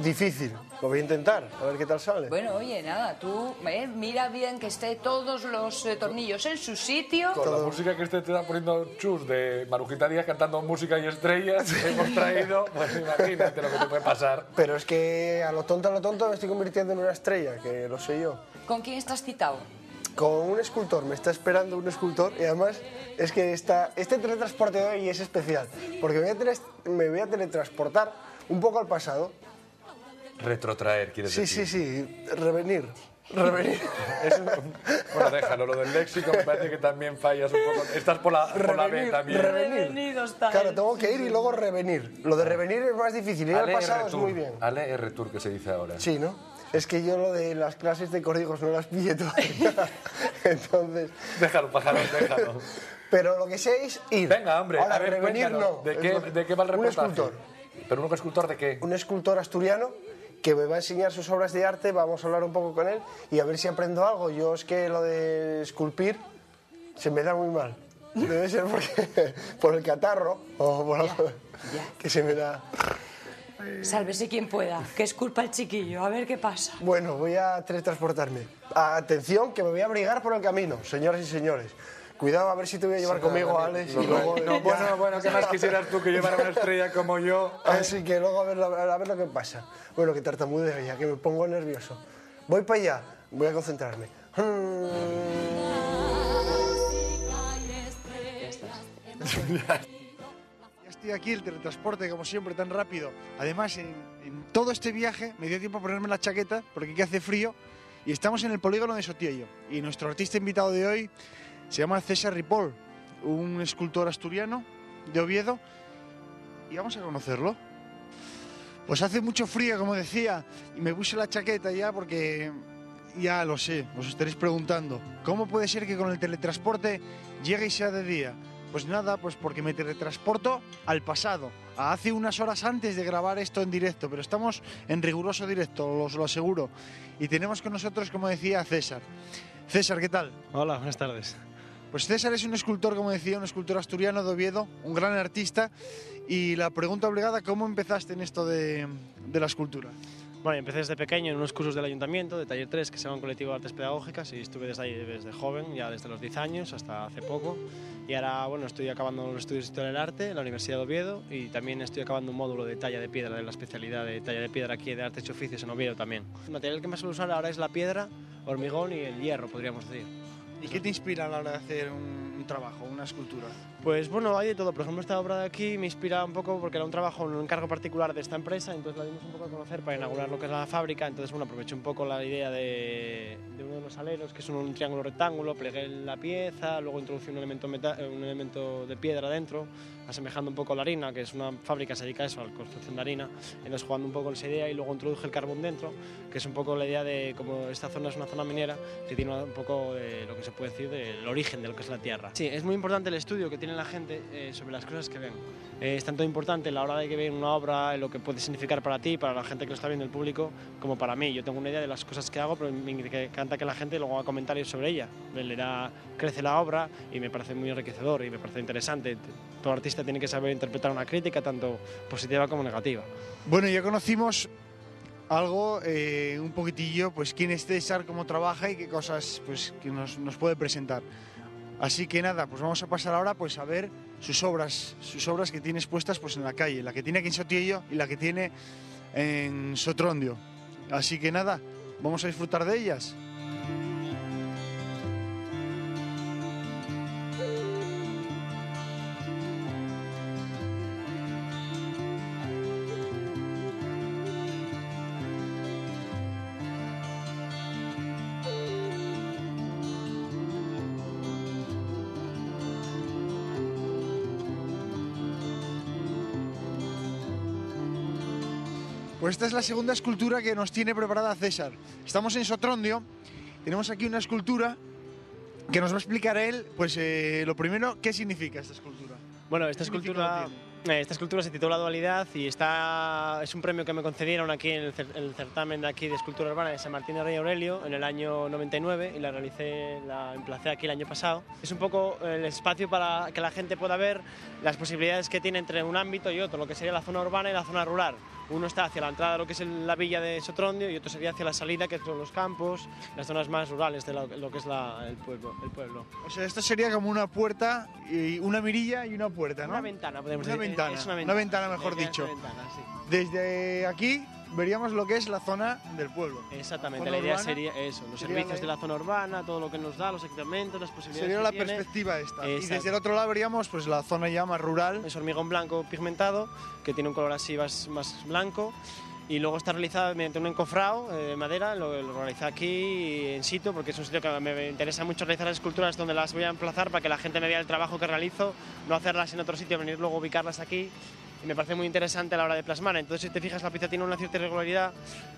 Difícil, lo voy a intentar, a ver qué tal sale. Bueno, oye, nada, tú mira bien que esté todos los tornillos en su sitio. Con la música que te está poniendo Chus de Marujita Díaz cantando música y estrellas que hemos traído, pues imagínate lo que te puede pasar. Pero es que a lo tonto me estoy convirtiendo en una estrella, que lo sé yo. ¿Con quién estás citado? Con un escultor, me está esperando un escultor y además es que este teletransporte de hoy es especial, porque me voy a teletransportar un poco al pasado. Retrotraer, ¿quieres decir? Sí, revenir. Bueno, déjalo, lo del léxico me parece que también fallas un poco. Estás por la B también. Revenido está. Claro, tengo que ir y luego revenir. Lo de revenir es más difícil, ir al pasado es muy bien. Ale R-Tour, que se dice ahora. Sí, ¿no? Es que yo lo de las clases de códigos no las pillé todavía. Entonces... Déjalo, Pajarón, déjalo. Pero lo que sé es ir. Venga, hombre, ahora, a ver, revenir cuéntanos, no. ¿De qué va el reportaje? Un escultor. ¿Pero un escultor de qué? Un escultor asturiano que me va a enseñar sus obras de arte, vamos a hablar un poco con él y a ver si aprendo algo. Yo es que lo de esculpir se me da muy mal. Debe ser por el catarro o por algo que se me da. Sálvese quien pueda, que es culpa el chiquillo, a ver qué pasa. Bueno, voy a teletransportarme. Atención, que me voy a abrigar por el camino, señoras y señores. Cuidado, a ver si te voy a llevar conmigo, Alex. Y luego, Bueno, ¿qué más quisieras tú que llevara una estrella como yo? Así que luego a ver lo que pasa. Bueno, que tartamudeo ya, que me pongo nervioso. Voy para allá, voy a concentrarme. Ya estoy aquí, el teletransporte, como siempre, tan rápido. Además, en todo este viaje me dio tiempo a ponerme la chaqueta, porque aquí hace frío, y estamos en el polígono de Sotillo. Y nuestro artista invitado de hoy se llama César Ripoll, un escultor asturiano de Oviedo, y vamos a conocerlo. Pues hace mucho frío, como decía, y me puse la chaqueta ya porque ya lo sé, os estaréis preguntando, ¿cómo puede ser que con el teletransporte llegue y sea de día? Pues nada, pues porque me teletransporto al pasado, a hace unas horas antes de grabar esto en directo, pero estamos en riguroso directo, os lo aseguro. Y tenemos con nosotros, como decía, a César. César, ¿qué tal? Hola, buenas tardes. Pues César es un escultor, como decía, un escultor asturiano de Oviedo, un gran artista. Y la pregunta obligada, ¿cómo empezaste en esto de la escultura? Bueno, empecé desde pequeño en unos cursos del ayuntamiento, de Taller 3, que se llama un colectivo de artes pedagógicas, y estuve desde ahí desde joven, ya desde los 10 años hasta hace poco. Y ahora, bueno, estoy acabando los estudios de Historia del Arte en la Universidad de Oviedo, y también estoy acabando un módulo de talla de piedra, de la especialidad de talla de piedra aquí de Artes y Oficios en Oviedo también. El material que más suelo usar ahora es la piedra, hormigón y el hierro, podríamos decir. ¿Y qué te inspira a la hora de hacer un trabajo, una escultura? Pues bueno, hay de todo. Por ejemplo, esta obra de aquí me inspira un poco porque era un trabajo, un encargo particular de esta empresa, entonces la dimos un poco a conocer para inaugurar lo que es la fábrica. Entonces, bueno, aproveché un poco la idea de uno de los aleros, que es un triángulo rectángulo, plegué la pieza, luego introducí un elemento de piedra dentro, asemejando un poco la harina, que es una fábrica que se dedica a eso, a la construcción de harina. Entonces, jugando un poco con esa idea, y luego introduje el carbón dentro, que es un poco la idea de, como esta zona es una zona minera, que tiene un poco de lo que se puede decir del origen de lo que es la tierra. Sí, es muy importante el estudio que tiene la gente sobre las cosas que ven. Es tanto importante a la hora de que ven una obra, lo que puede significar para ti, para la gente que lo está viendo, el público, como para mí. Yo tengo una idea de las cosas que hago, pero me encanta que la gente luego haga comentarios sobre ella. Crece la obra y me parece muy enriquecedor y me parece interesante. Todo artista tiene que saber interpretar una crítica, tanto positiva como negativa. Bueno, ya conocimos algo, un poquitillo, pues quién es César, cómo trabaja y qué cosas pues, que nos puede presentar. Así que nada, pues vamos a pasar ahora pues, a ver sus obras que tiene expuestas pues, en la calle, la que tiene aquí en Sotillo y la que tiene en Sotrondio. Así que nada, vamos a disfrutar de ellas. Pues esta es la segunda escultura que nos tiene preparada César. Estamos en Sotrondio, tenemos aquí una escultura que nos va a explicar él, pues lo primero, ¿qué significa esta escultura? Bueno, esta escultura se titula Dualidad y es un premio que me concedieron aquí en el certamen de aquí de escultura urbana de San Martín de Rey Aurelio en el año 99 y la emplacé aquí el año pasado. Es un poco el espacio para que la gente pueda ver las posibilidades que tiene entre un ámbito y otro, lo que sería la zona urbana y la zona rural. Uno está hacia la entrada de lo que es la villa de Sotrondio y otro sería hacia la salida, que son los campos, las zonas más rurales de lo que es el pueblo. O sea, esto sería como una puerta, y una mirilla y una puerta, ¿no? Una ventana, podemos decir. Una ventana, mejor dicho. Una ventana, sí. Desde aquí veríamos lo que es la zona del pueblo. Exactamente, la idea sería eso, los servicios de la zona urbana, todo lo que nos da, los equipamientos, las posibilidades. Sería que la tiene. Perspectiva esta. Exacto. Y desde el otro lado veríamos pues la zona ya más rural. Es hormigón blanco pigmentado, que tiene un color así más blanco. Y luego está realizado mediante un encofrado de madera, lo realicé aquí in situ, porque es un sitio que me interesa mucho realizar las esculturas donde las voy a emplazar para que la gente me vea el trabajo que realizo, no hacerlas en otro sitio, venir luego a ubicarlas aquí. Y me parece muy interesante a la hora de plasmar. Entonces, si te fijas, la pieza tiene una cierta irregularidad,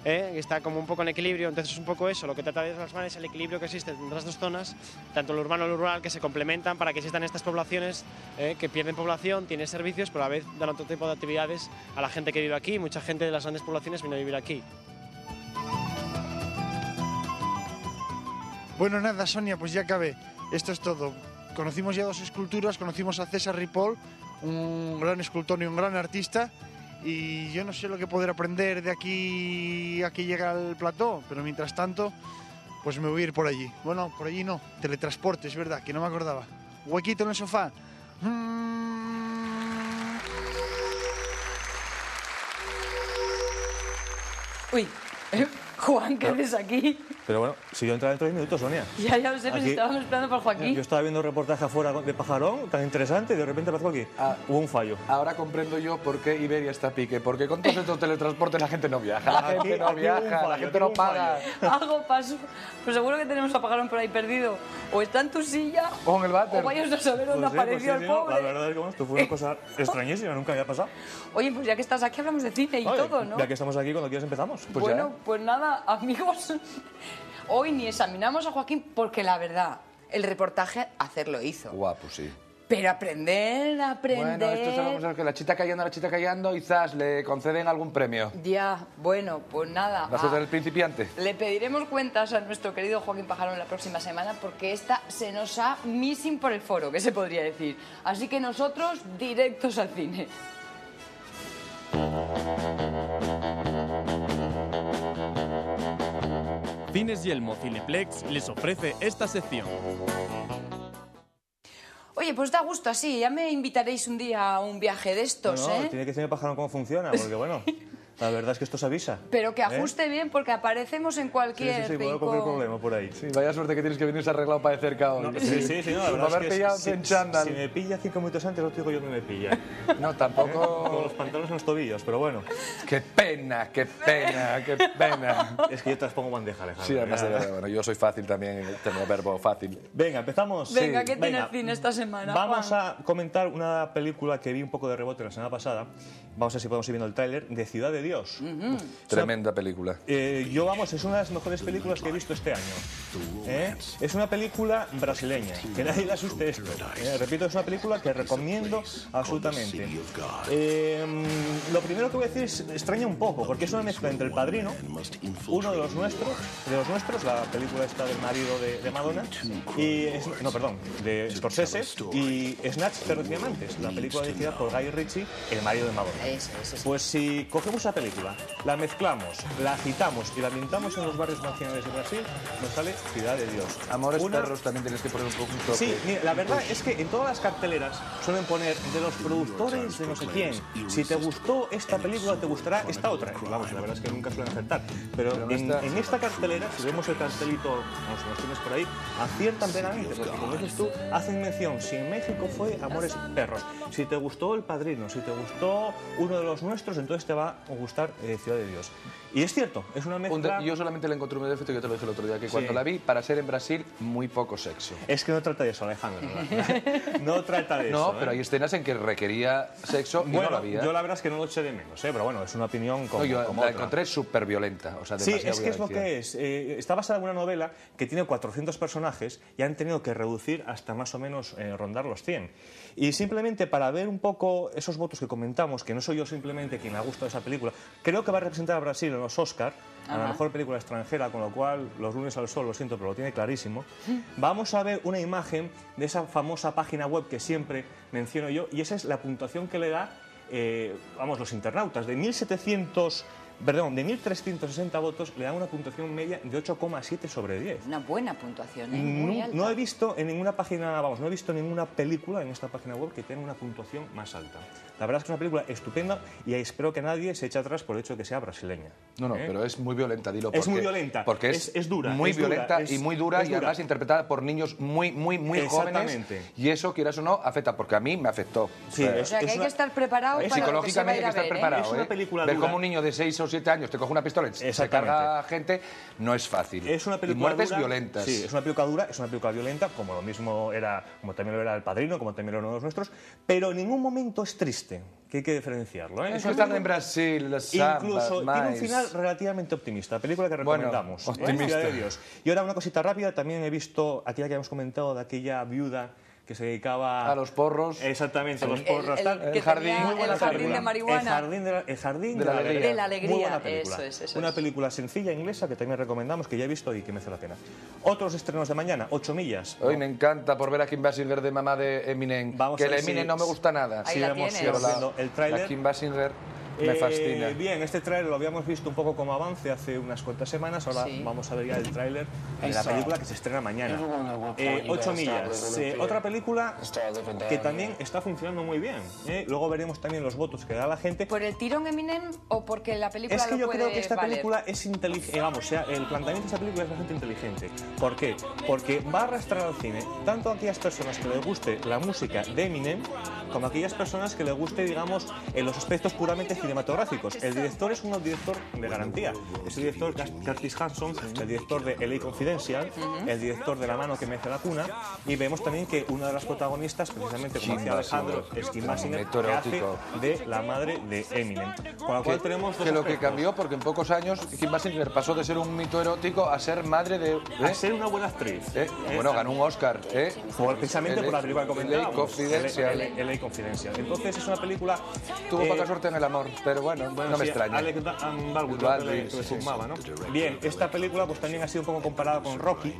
que está como un poco en equilibrio. Entonces, es un poco eso. Lo que trata de plasmar es el equilibrio que existe entre las dos zonas, tanto lo urbano y lo rural, que se complementan para que existan estas poblaciones que pierden población, tienen servicios, pero a la vez dan otro tipo de actividades a la gente que vive aquí. Mucha gente de las grandes poblaciones viene a vivir aquí. Bueno, nada, Sonia, pues ya acabé. Esto es todo. Conocimos ya dos esculturas, conocimos a César Ripoll, un gran escultor y un gran artista, y yo no sé lo que poder aprender de aquí a que llegue al plató, pero mientras tanto, pues me voy a ir por allí. Bueno, por allí no, teletransporte, es verdad, que no me acordaba. Huequito en el sofá. Uy, Juan, ¿qué haces aquí? Pero bueno, si yo entro dentro de 10 minutos, Sonia. Ya lo sé, pero Aquí- estábamos esperando por Joaquín. Yo estaba viendo un reportaje afuera de Pajarón, tan interesante, y de repente pasó aquí. Hubo un fallo. Ahora comprendo yo por qué Iberia está a pique. Porque con todos estos teletransportes la gente no viaja. La Aquí- gente no aquí hubo un viaja, la fallo, gente aquí no hubo un paga. Algo pasó. Pues seguro que tenemos a Pajarón por ahí perdido. O está en tu silla, O en el váter. o vayas a saber dónde apareció el pobre. La verdad es que bueno, esto fue una cosa extrañísima, nunca había pasado. Oye, pues ya que estás aquí hablamos de cine y Oye, todo, ¿no? Ya que estamos aquí, cuando quieras empezamos. Bueno, pues nada, amigos. Hoy ni examinamos a Joaquín porque la verdad, el reportaje hacerlo hizo. Guapo, sí. Pero aprender. Bueno, esto sabemos que la chita callando, y zas, le conceden algún premio. Ya, bueno, pues nada. La suerte del principiante. Le pediremos cuentas a nuestro querido Joaquín Pajarón la próxima semana porque esta se nos ha missing por el foro, que se podría decir. Así que nosotros directos al cine. Cines Yelmo Cineplex les ofrece esta sección. Oye, pues da gusto así. Ya me invitaréis un día a un viaje de estos, No, ¿eh? tiene que decirme Pajarón cómo funciona, porque bueno, la verdad es que esto se avisa. Pero que ajuste bien porque aparecemos en cualquier Sí, puedo comer problema por ahí. Sí, vaya suerte que tienes que venirse arreglado para de cerca hoy. No, sí, no, la verdad haber es que pillado si, en chándal. si me pilla 5 minutos antes, no te digo yo que me pilla. No, tampoco... Con los pantalones en los tobillos, pero bueno. Qué pena, qué pena, qué pena. Es que yo te las pongo bandeja, Alejandro. Sí, además, Ya. bueno, yo soy fácil también, tengo verbo fácil. Venga, empezamos. Venga, ¿qué tiene Venga, el cine esta semana, Vamos Juan? a comentar una película que vi un poco de rebote la semana pasada. Vamos a ver si podemos ir viendo el tráiler de Ciudad de Dios. Tremenda película. Yo, vamos, es una de las mejores películas que he visto este año. Es una película brasileña, que nadie le asuste esto. Repito, es una película que recomiendo absolutamente. Lo primero que voy a decir es, extraña un poco, porque es una mezcla entre El Padrino, uno de los nuestros, la película esta del marido de Madonna, y de Scorsese, y Snatch, Perros y Diamantes, la película dirigida por Guy Ritchie, el marido de Madonna. Pues si cogemos esa película, la mezclamos, la agitamos y la ambientamos en los barrios marginales de Brasil, nos sale Ciudad de Dios. Amores Perros también tienes que poner un poco un toque. Sí, mira, la verdad es que en todas las carteleras suelen poner de los productores de no sé quién. Si te gustó esta película, te gustará esta otra. Vamos, la verdad es que nunca suelen acertar. Pero en esta cartelera, si vemos el cartelito, nos tienes por ahí, aciertan plenamente, porque como dices tú, hacen mención. Si en México fue Amores Perros, si te gustó El Padrino, si te gustó uno de los nuestros, entonces te va a gustar Ciudad de Dios. Y es cierto, es una mezcla... Yo solamente le encontré un defecto, yo te lo dije el otro día, que cuando la vi, para ser en Brasil, muy poco sexo. Es que no trata de eso, Alejandro. No trata de eso. No, pero hay escenas en que requería sexo y no lo había. Yo la verdad es que no lo eché de menos, pero bueno, es una opinión como, No, yo como la otra. encontré súper violenta. O sea, Sí, demasiado es que es lo violencia. que es. Está basada en una novela que tiene 400 personajes y han tenido que reducir hasta más o menos rondar los 100. Y simplemente para ver un poco esos votos que comentamos, que no soy yo simplemente quien me ha gustado esa película, creo que va a representar a Brasil en los Oscar, a la mejor película extranjera, con lo cual Los lunes al sol, lo siento, pero lo tiene clarísimo. Vamos a ver una imagen de esa famosa página web que siempre menciono yo, y esa es la puntuación que le da, los internautas, de 1.360 votos, le dan una puntuación media de 8,7 sobre 10. Una buena puntuación, ¿eh? Muy alta. No he visto en ninguna página, no he visto ninguna película en esta página web que tenga una puntuación más alta. La verdad es que es una película estupenda y espero que nadie se eche atrás por el hecho de que sea brasileña. No, pero es muy violenta, dilo. Es muy violenta. Porque es dura. Muy es dura, violenta es- y muy dura, es y además interpretada por niños muy jóvenes. Exactamente. Y eso, quieras o no, afecta, porque a mí me afectó. Sí, O sea, que hay que estar preparado para lo que se va a Psicológicamente ir hay a que estar ver, ¿eh? preparado. Es una película Ver dura. cómo un niño de 6 o 7 años te coge una pistola y se Exactamente. carga a gente, no es fácil. Es una y película muertes dura, violentas. Sí, es una película dura, es una película violenta, como lo mismo era, como también lo era El Padrino, como también lo eran los nuestros, pero en ningún momento es triste, que hay que diferenciarlo. Es que una están película- en Brasil, las sambas, Incluso tiene un mais. final relativamente optimista, película que Bueno, recomendamos. optimista. Ciudad de Dios. Y ahora una cosita rápida, también he visto aquella que habíamos comentado de aquella viuda que se dedicaba A los porros. Exactamente, a los porros. El tal. que jardín, tenía muy buena el jardín película. de marihuana. El jardín de la alegría. De la alegría, Muy buena película. eso es. Una película sencilla inglesa que también recomendamos, que ya he visto y que merece la pena. Otros estrenos de mañana, 8 millas. Hoy me encanta por ver a Kim Basinger de mamá de Eminem. Vamos que a el ver Eminem si- no me gusta nada. Ahí la Sigamos tienes. viendo el La tráiler. Kim Basinger Me fascina. Bien, este tráiler lo habíamos visto un poco como avance hace unas cuantas semanas, ahora vamos a ver ya el tráiler de la película que se estrena mañana. 8 millas, otra película que también está funcionando muy bien. Luego veremos también los votos que da la gente. ¿Por el tirón Eminem o porque la película Es que yo lo creo puede que esta valer? película es inteligente, el planteamiento de esta película es bastante inteligente. ¿Por qué? Porque va a arrastrar al cine tanto a aquellas personas que les guste la música de Eminem como a aquellas personas que les guste, digamos, en los aspectos puramente cinematográficos. El director es un director de garantía. Es el director Curtis Hanson, el director de LA Confidential, el director de La mano que mece la cuna, y vemos también que una de las protagonistas, precisamente como decía Alejandro, es Kim Basinger, que hace de la madre de Eminem. Con la cual tenemos dos que lo que aspectos. cambió, porque en pocos años Kim Basinger pasó de ser un mito erótico a ser madre de... A ser una buena actriz. Bueno, ganó un Oscar. Precisamente por la película que comentábamos. LA Confidential. LA Confidential. Entonces es una película... Tuvo poca suerte en el amor, pero bueno, no me extraña. Alec Baldwin que le fumaba, ¿no? Bien, esta película pues también ha sido un poco comparada con Rocky.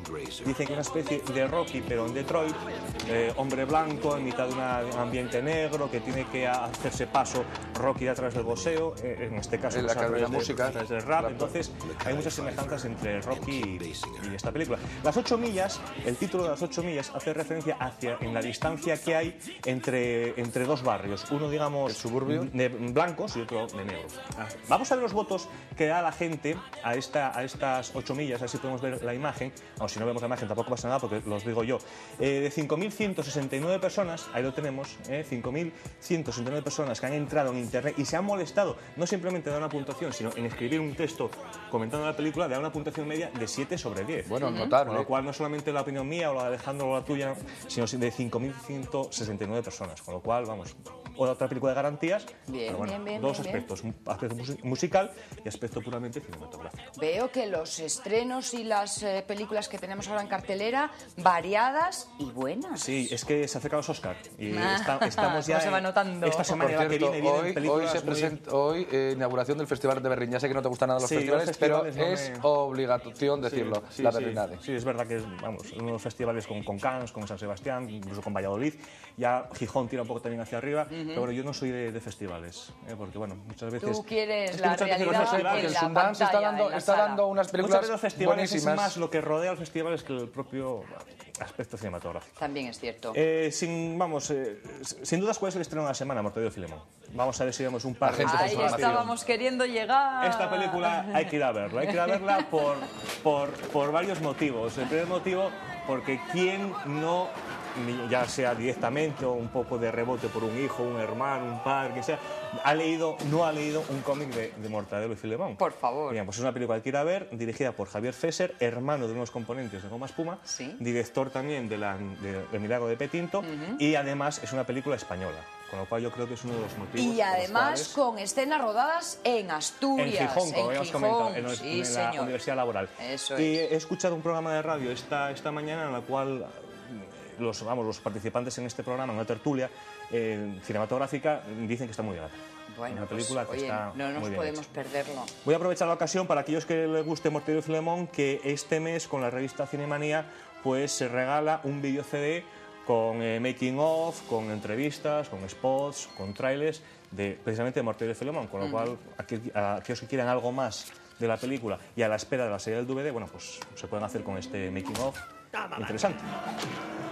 Dicen que es una especie de Rocky, pero en Detroit. Hombre blanco en mitad de un ambiente negro que tiene que hacerse paso Rocky a través del boxeo, en este caso en pues, la música, a través del rap. Entonces hay muchas semejanzas entre Rocky y esta película. Las 8 millas, el título de las 8 millas hace referencia en la distancia que hay entre dos barrios, uno digamos suburbio de blancos y otro de negros. Vamos a ver los votos que da la gente a estas 8 millas, así podemos ver la imagen, o si no vemos la imagen tampoco pasa nada porque los digo yo. De 5.169 personas, ahí lo tenemos, 5.169 personas que han entrado en internet y se han molestado, no simplemente de dar una puntuación, sino en escribir un texto comentando la película, de dar una puntuación media de 7 sobre 10. Bueno, notable. Con lo cual no solamente la opinión mía o la de Alejandro o la tuya, sino de 5.169 personas, con lo cual, vamos, otra película de garantías, pero bueno, dos aspectos, aspecto musical y aspecto puramente cinematográfico. Veo que los estrenos y las películas que tenemos ahora en cartelera, variadas y buenas. Sí, es que se acercan los Oscar y estamos ya se va notando. Esta semana Por cierto, que viene películas hoy inauguración del Festival de Berlín. Ya sé que no te gustan nada los festivales, pero es obligación decirlo, la Berlinade. Sí, es verdad que es, vamos, unos festivales con Cannes, con San Sebastián, incluso con Valladolid. Ya Gijón tira un poco también hacia arriba, pero bueno, yo no soy de festivales, porque bueno, muchas veces... Tú quieres es que la muchas veces realidad los en la Sundance pantalla, está dando unas películas muchas veces los festivales buenísimas. es más lo que rodea a los festivales que el propio aspecto cinematográfico. También es cierto. Sin dudas, ¿cuál es el estreno de la semana, Mortadelo y Filemón? Vamos a ver si vemos un par de... Ahí estábamos queriendo llegar. Esta película hay que ir a verla, por varios motivos. El primer motivo, porque quién no, ya sea directamente o un poco de rebote por un hijo, un hermano, un padre, que sea, no ha leído un cómic de Mortadelo y Filemón. Por favor. Bien, pues es una película que hay que ir a ver, dirigida por Javier Fesser, hermano de unos componentes de Goma Espuma, director también de Milagro de Petinto, y además es una película española. Con lo cual yo creo que es uno de los motivos. Y además con escenas rodadas en Asturias. En Gijón, como habíamos comentado, en la Universidad Laboral. Eso y he escuchado un programa de radio esta mañana en la cual los participantes en este programa, en una tertulia cinematográfica, dicen que está muy bien. Bueno, una película que está no nos muy bien podemos hecha. perderlo. Voy a aprovechar la ocasión para aquellos que les guste Mortadelo y Filemón, que este mes con la revista Cinemanía pues se regala un vídeo CD con making of, con entrevistas, con spots, con trailers precisamente de Mortadelo y Filemón, con lo cual aquellos que quieran algo más de la película y a la espera de la serie del DVD, bueno, pues se pueden hacer con este making of interesante.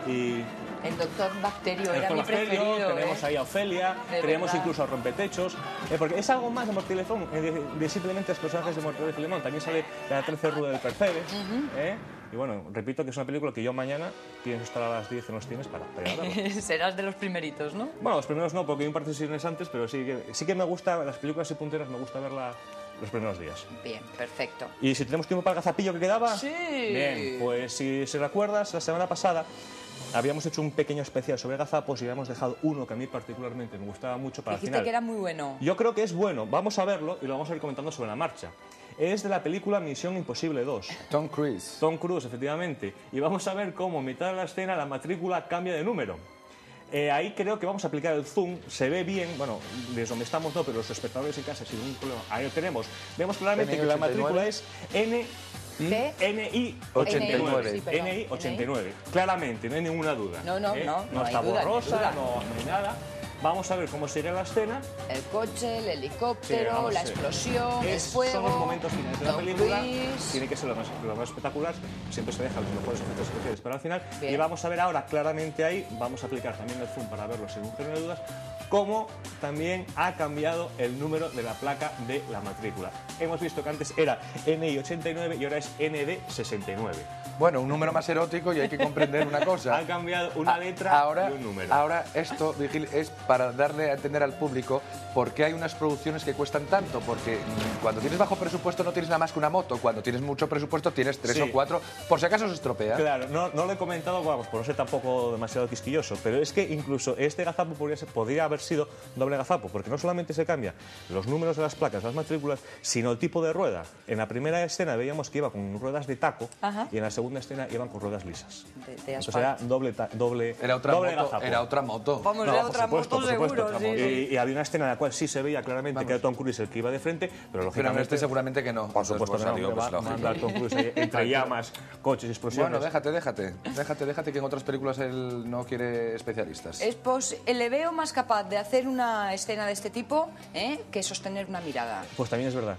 Y el Doctor Bacterio era mi preferido. Tenemos ahí a Ofelia, tenemos incluso a Rompetechos, porque es algo más de Mortadelo y Filemón, de simplemente los personajes de Mortadelo y Filemón. También sale la 13 Rueda del Percebes. Y bueno, repito que es una película que yo mañana pienso estar a las 10 en los cines para verla. Serás de los primeritos, ¿no? Bueno, los primeros no, porque hay un par de sesiones antes, pero sí que me gusta, las películas y punteras me gusta verla los primeros días. Bien, perfecto. ¿Y si tenemos tiempo para el gazapillo que quedaba? Sí. Bien, pues si recuerdas, la semana pasada habíamos hecho un pequeño especial sobre gazapos y habíamos dejado uno que a mí particularmente me gustaba mucho para el final. Dijiste que era muy bueno. Yo creo que es bueno. Vamos a verlo y lo vamos a ir comentando sobre la marcha. Es de la película Misión Imposible 2. Tom Cruise. Tom Cruise, efectivamente. Y vamos a ver cómo en mitad de la escena la matrícula cambia de número. Ahí creo que vamos a aplicar el zoom. Se ve bien, bueno, desde donde estamos no, pero los espectadores en casa sin ningún problema. Ahí lo tenemos. Vemos claramente que la matrícula es NI 89. NI 89. Claramente, no hay ninguna duda. No está hay duda, borrosa, no hay nada. vamos a ver cómo sería la escena. El coche, el helicóptero, Sí, la explosión, el fuego. Son los momentos finales de la Tom película. Cruise. Tiene que ser lo más espectacular. Siempre se dejan los mejores efectos especiales para el final. Bien. Y vamos a ver ahora claramente ahí, vamos a aplicar también el zoom para verlo sin un género de dudas, cómo también ha cambiado el número de la placa de la matrícula. Hemos visto que antes era NI89 y ahora es ND69. Bueno, un número más erótico y hay que comprender una cosa. Ha cambiado una letra y un número. Ahora esto, Vigil, es para darle a entender al público por qué hay unas producciones que cuestan tanto. Porque cuando tienes bajo presupuesto no tienes nada más que una moto. Cuando tienes mucho presupuesto tienes 3 Sí. o 4, por si acaso se estropea. Claro, no lo he comentado, vamos, por no ser tampoco demasiado quisquilloso, pero es que incluso este gazapo podría haber sido doble gazapo, porque no solamente se cambia los números de las placas, las matrículas, sino el tipo de rueda. En la primera escena veíamos que iba con ruedas de taco. Ajá. Y en la segunda escena iban con ruedas lisas. De Entonces era doble Era otra doble moto. gazapo. Era otra moto. Vamos, No, era por otra supuesto, moto por supuesto. seguro. Sí. Y había una escena en la cual sí se veía claramente que era Tom Cruise el que iba de frente, pero Pero lógicamente... en este seguramente que no. Por supuesto que no, digo, va a andar Tom Cruise ahí entre llamas, coches y explosiones. Bueno, déjate que en otras películas él no quiere especialistas. Le veo más capaz de hacer una escena de este tipo que sostener una mirada. Pues también es verdad.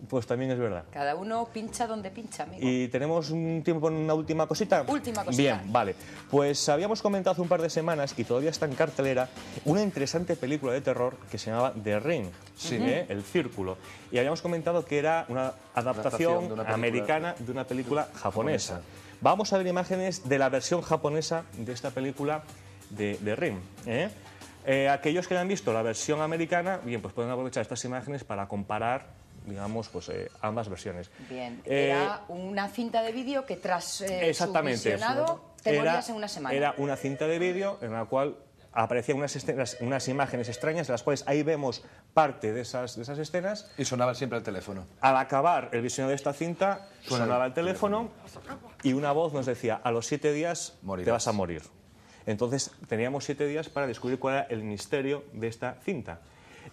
Pues también es verdad. Cada uno pincha donde pincha, amigo. ¿Y tenemos un tiempo en una última cosita? Última cosita. Bien, vale. Pues habíamos comentado hace un par de semanas, y todavía está en cartelera, una interesante película de terror que se llamaba The Ring, El Círculo. Y habíamos comentado que era una adaptación de una película americana de una película japonesa. Vamos a ver imágenes de la versión japonesa de esta película de Ring. Aquellos que hayan visto la versión americana, bien, pues pueden aprovechar estas imágenes para comparar, digamos, pues ambas versiones. Bien, era una cinta de vídeo que tras su visionado te morías en una semana. Era una cinta de vídeo en la cual aparecían unas imágenes extrañas, en las cuales ahí vemos parte de esas escenas. Y sonaba siempre el teléfono. Al acabar el visionado de esta cinta, sonaba el teléfono y una voz nos decía, a los 7 días te vas a morir. Entonces teníamos 7 días para descubrir cuál era el misterio de esta cinta.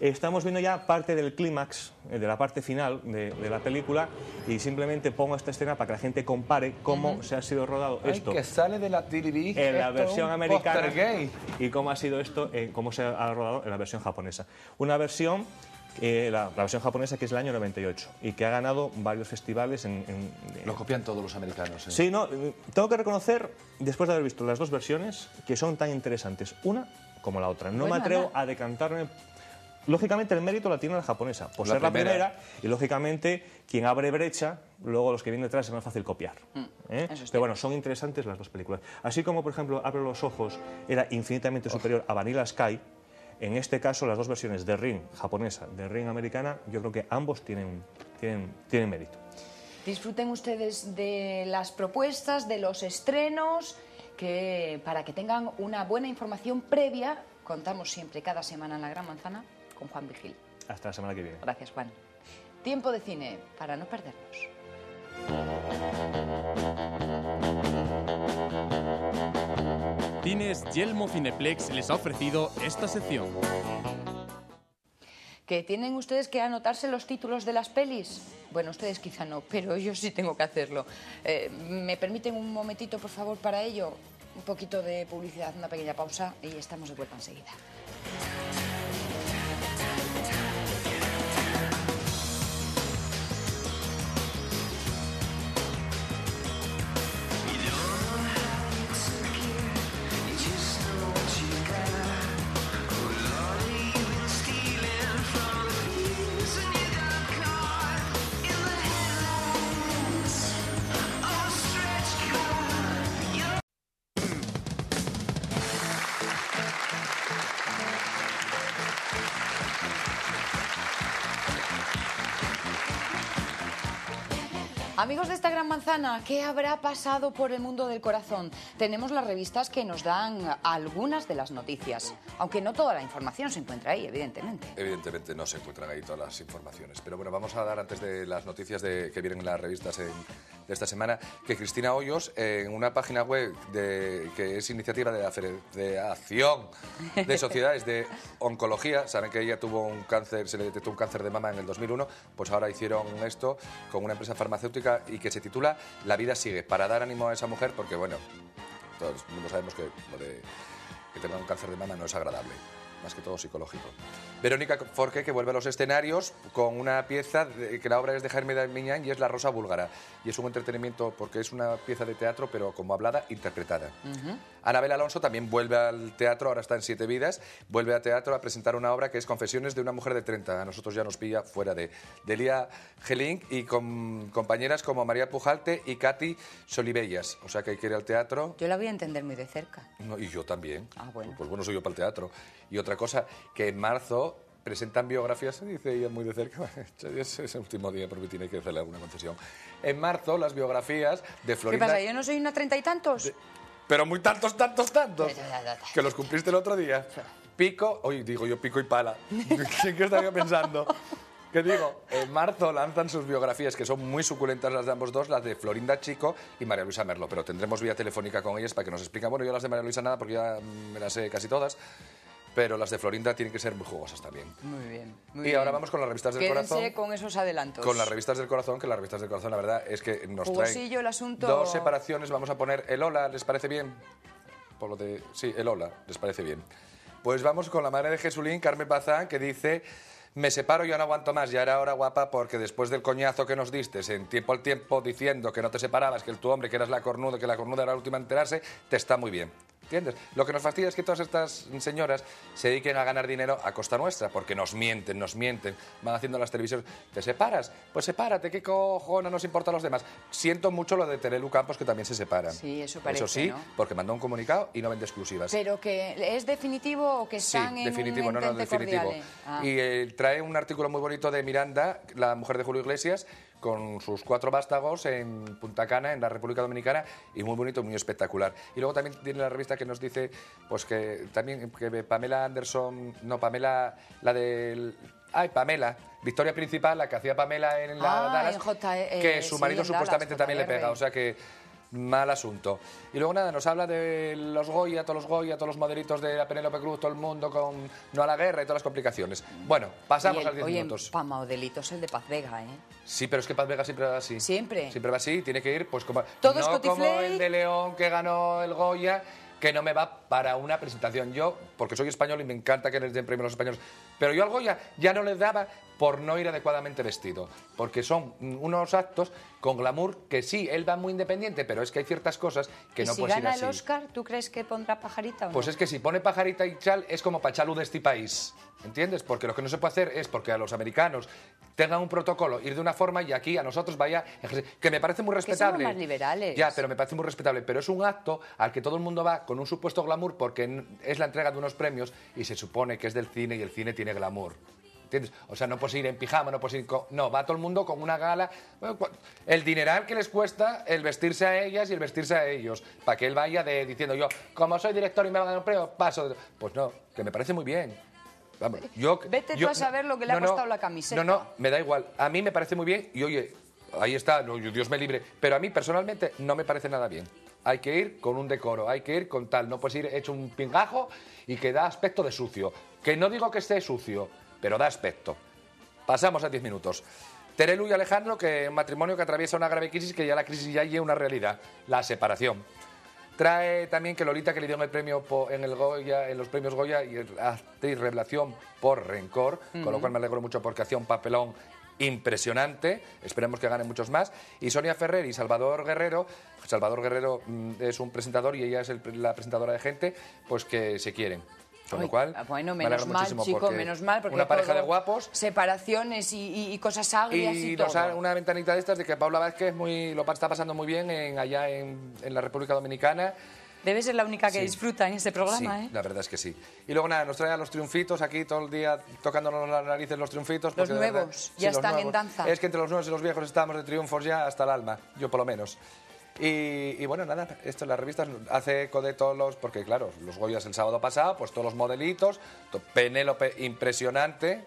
Estamos viendo ya parte del clímax, de la parte final de la película, y simplemente pongo esta escena para que la gente compare cómo se ha sido rodado esto que sale de la TV en la versión americana gay. Y cómo ha sido esto, cómo se ha rodado en la versión japonesa. Una versión, la versión japonesa, que es el año 98 y que ha ganado varios festivales. Lo copian todos los americanos. Sí, no, tengo que reconocer, después de haber visto las dos versiones, que son tan interesantes una como la otra. No me atrevo a decantarme. Lógicamente el mérito la tiene la japonesa, por ser la primera, y lógicamente quien abre brecha, luego los que vienen detrás es más fácil copiar. Pero bueno, son interesantes las dos películas. Así como, por ejemplo, Abre los ojos era infinitamente superior a Vanilla Sky, en este caso las dos versiones de Ring japonesa, de Ring americana, yo creo que ambos tienen mérito. Disfruten ustedes de las propuestas, de los estrenos, que para que tengan una buena información previa, contamos siempre cada semana en La Gran Manzana con Juan Vigil. Hasta la semana que viene. Gracias, Juan. Tiempo de cine para no perdernos. Cines Yelmo Cineplex les ha ofrecido esta sección. ¿Que tienen ustedes que anotarse los títulos de las pelis? Bueno, ustedes quizá no, pero yo sí tengo que hacerlo. ¿Me permiten un momentito, por favor, para ello? Un poquito de publicidad, una pequeña pausa y estamos de vuelta enseguida. Amigos de esta Gran Manzana, ¿qué habrá pasado por el mundo del corazón? Tenemos las revistas que nos dan algunas de las noticias, aunque no toda la información se encuentra ahí, evidentemente. Evidentemente no se encuentran ahí todas las informaciones, pero bueno, vamos a dar antes de las noticias que vienen en las revistas de esta semana, que Cristina Hoyos, en una página web que es iniciativa de la Federación de Sociedades de Oncología, saben que ella tuvo un cáncer, se le detectó un cáncer de mama en el 2001, pues ahora hicieron esto con una empresa farmacéutica y que se titula La vida sigue, para dar ánimo a esa mujer, porque bueno, todo el mundo sabemos que lo de que tenga un cáncer de mama no es agradable. más que todo psicológico. Verónica Forqué, que vuelve a los escenarios con una pieza que la obra es de Jaime Damián y es La Rosa Búlgara. Y es un entretenimiento porque es una pieza de teatro, pero como hablada, interpretada. Anabel Alonso también vuelve al teatro, ahora está en 7 vidas, vuelve a teatro a presentar una obra que es Confesiones de una mujer de 30. A nosotros ya nos pilla fuera de Lía Gelink y con compañeras como María Pujalte y Katy Solibellas. O sea que hay que ir al teatro. Yo la voy a entender muy de cerca. No, y yo también. Ah, bueno. Pues bueno, soy yo para el teatro. Y otra cosa, que en marzo presentan biografías, dice ella muy de cerca, es el último día porque tiene que hacerle alguna concesión. En marzo, las biografías de Florinda... ¿Qué pasa? ¿Yo no soy una 30 y tantos? Pero muy tantos, que los cumpliste el otro día. Pico, hoy digo yo pico y pala. ¿Qué estaría pensando? ¿Qué digo? En marzo lanzan sus biografías, que son muy suculentas las de ambos dos, las de Florinda Chico y María Luisa Merlo, pero tendremos vía telefónica con ellas para que nos expliquen. Bueno, yo las de María Luisa nada, porque ya me las sé casi todas, pero las de Florinda tienen que ser muy jugosas también. Muy bien. Y ahora vamos con las revistas del corazón. Quédense con esos adelantos. Con las revistas del corazón, que las revistas del corazón, la verdad, es que nos jugosillo traen el asunto. 2 separaciones. Vamos a poner el hola, ¿les parece bien? Por lo de... Sí, el hola, ¿les parece bien? Pues vamos con la madre de Jesulín, Carmen Bazán, que dice... Me separo, yo no aguanto más, ya era hora, guapa, porque después del coñazo que nos diste en tiempo al tiempo diciendo que no te separabas, que tu hombre, que eras la cornuda, que la cornuda era la última a enterarse, te está muy bien. ¿Entiendes? Lo que nos fastidia es que todas estas señoras se dediquen a ganar dinero a costa nuestra, porque nos mienten, van haciendo las televisiones. ¿Te separas? Pues sepárate, ¿qué cojones nos importa a los demás? Siento mucho lo de Terelu Campos, que también se separan. Sí, eso parece, Eso sí, ¿no? porque mandó un comunicado y no vende exclusivas. ¿Pero que es definitivo o que están en definitivo, un entente definitivo. cordiale? Ah. Y trae un artículo muy bonito de Miranda, la mujer de Julio Iglesias, con sus 4 vástagos en Punta Cana, en la República Dominicana, y muy bonito, muy espectacular. Y luego también tiene la revista que nos dice pues que también que Pamela Anderson, no, Pamela, la del... Ay, Pamela, Victoria Principal, la que hacía Pamela en la Dallas, que su marido supuestamente también le pega, o sea que... Mal asunto. Y luego nada, nos habla de los Goya, todos los modelitos de la Penélope Cruz, todo el mundo con no a la guerra y todas las complicaciones. Bueno, pasamos al 10 minutos. Oye, modelitos el de Paz Vega, ¿eh? Sí, pero es que Paz Vega siempre va así. ¿Siempre? Siempre va así, tiene que ir pues como... Todos no Cotiflay. como el de León que ganó el Goya, que no me va para una presentación. Yo, porque soy español y me encanta que les den premio a los españoles, pero yo al Goya ya no les daba por no ir adecuadamente vestido, porque son unos actos con glamour que sí, él va muy independiente, pero es que hay ciertas cosas que no puedes ir así. ¿Y si gana el Oscar, tú crees que pondrá pajarita o no? Pues es que si pone pajarita y chal, es como pa' chalu de este país, ¿entiendes? Porque lo que no se puede hacer es porque a los americanos tengan un protocolo, ir de una forma y aquí a nosotros vaya... Que me parece muy respetable. Que somos más liberales. Ya, pero me parece muy respetable. Pero es un acto al que todo el mundo va con un supuesto glamour porque es la entrega de unos premios y se supone que es del cine y el cine tiene glamour. ¿Entiendes? O sea, no puedes ir en pijama, no puedes ir con... No, va todo el mundo con una gala... El dineral que les cuesta el vestirse a ellas y el vestirse a ellos. Para que él vaya diciendo yo, como soy director y me van a dar un premio, paso... Pues no, que me parece muy bien. Vamos, Vete tú a saber lo que le ha costado la camiseta. No, me da igual. A mí me parece muy bien y oye, ahí está, no, Dios me libre. Pero a mí personalmente no me parece nada bien. Hay que ir con un decoro, hay que ir con tal. No puedes ir hecho un pingajo y que da aspecto de sucio. Que no digo que esté sucio, pero da aspecto. Pasamos a 10 minutos. Terelu y Alejandro, que un matrimonio que atraviesa una grave crisis, que ya la crisis ya lleva una realidad, la separación. Trae también que Lolita, que le dieron el premio en el Goya, en los premios Goya, y actriz revelación por Rencor, con lo cual me alegro mucho porque hacía un papelón impresionante, esperemos que gane muchos más. Y Sonia Ferrer y Salvador Guerrero es un presentador y ella es la presentadora de Gente, pues que se quieren. Con lo cual, bueno, menos mal, chico, menos mal, porque una pareja de guapos, separaciones y cosas agrias y todo. Y una ventanita de estas de que Paula Vázquez lo está pasando muy bien allá en la República Dominicana. Debe ser la única que disfruta en este programa, sí, ¿eh? La verdad es que sí. Y luego nada, nos trae a los triunfitos aquí todo el día tocándonos las narices los triunfitos. Los nuevos, ya están en danza. Es que entre los nuevos y los viejos estamos de triunfos ya hasta el alma, yo por lo menos. Y bueno, nada, esto en las revistas hace eco de todos los... Porque claro, los Goyas el sábado pasado, pues todos los modelitos, Penélope impresionante.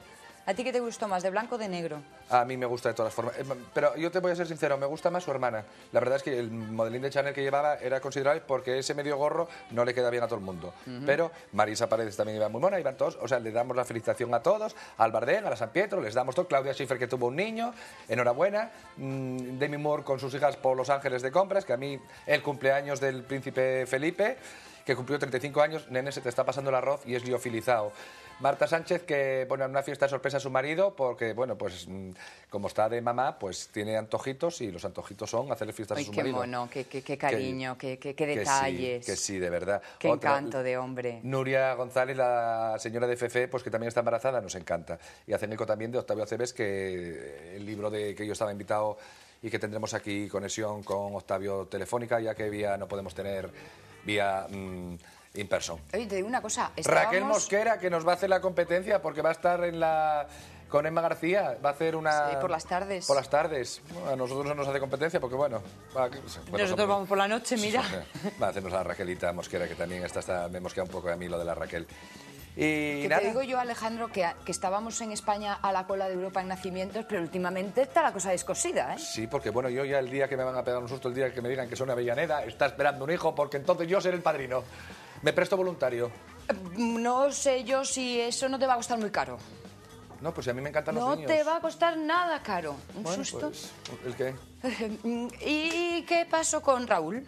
¿A ti qué te gustó más, de blanco o de negro? A mí me gusta de todas formas. Pero yo te voy a ser sincero, me gusta más su hermana. La verdad es que el modelín de Chanel que llevaba era considerable porque ese medio gorro no le queda bien a todo el mundo. Pero Marisa Paredes también iba muy mona, iban todos. O sea, le damos la felicitación a todos, al Bardem, a la San Pietro, les damos todo. Claudia Schiffer, que tuvo un niño, enhorabuena. Demi Moore con sus hijas por Los Ángeles de compras, que a mí el cumpleaños del príncipe Felipe. que cumplió 35 años. Nene, se te está pasando el arroz y es liofilizado. Marta Sánchez, que pone en una fiesta de sorpresa a su marido porque, bueno, pues como está de mamá, pues tiene antojitos y los antojitos son hacerle fiestas a su marido. Qué mono, qué cariño, qué detalles. Que sí, de verdad. Qué encanto de hombre. Nuria González, la señora de Fefe, pues que también está embarazada, nos encanta. Y hacen eco también de Octavio Aceves, que el libro de que yo estaba invitado y que tendremos aquí conexión con Octavio telefónica, ya que vía no podemos tener vía in person. Oye, te digo una cosa. Raquel Mosquera, que nos va a hacer la competencia porque va a estar con Emma García, va a hacer una... Sí, por las tardes. Por las tardes. Bueno, a nosotros no nos hace competencia porque, bueno... nosotros vamos por la noche, mira. Va a hacernos a Raquelita Mosquera, que también me mosquea un poco a mí lo de la Raquel. Y nada. Te digo yo, Alejandro, que estábamos en España a la cola de Europa en nacimientos, pero últimamente está la cosa descosida, ¿eh? Sí, porque bueno, yo ya el día que me van a pegar un susto, el día que me digan que soy una Avellaneda, está esperando un hijo, porque entonces yo seré el padrino. Me presto voluntario. No sé yo si eso no te va a costar muy caro. No, pues a mí me encantan los niños. No te va a costar nada caro. ¿Un susto? Pues, ¿el qué? ¿Y qué pasó con Raúl?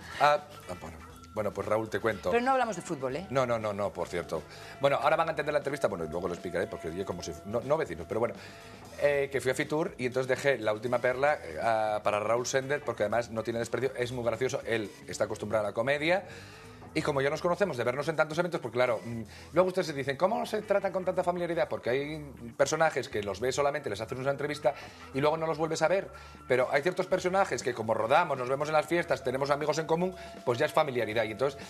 Bueno, pues Raúl, te cuento. Pero no hablamos de fútbol, ¿eh? No, por cierto. Bueno, ahora van a entender la entrevista, bueno, y luego lo explicaré, porque yo como si... No vecinos, pero bueno. Que fui a Fitur y entonces dejé la última perla para Raúl Sender, porque además no tiene desperdicio, es muy gracioso, él está acostumbrado a la comedia. Y como ya nos conocemos de vernos en tantos eventos, pues claro, luego ustedes se dicen, ¿cómo se tratan con tanta familiaridad? Porque hay personajes que los ves solamente, les haces una entrevista y luego no los vuelves a ver. Pero hay ciertos personajes que como rodamos, nos vemos en las fiestas, tenemos amigos en común, pues ya es familiaridad. Y entonces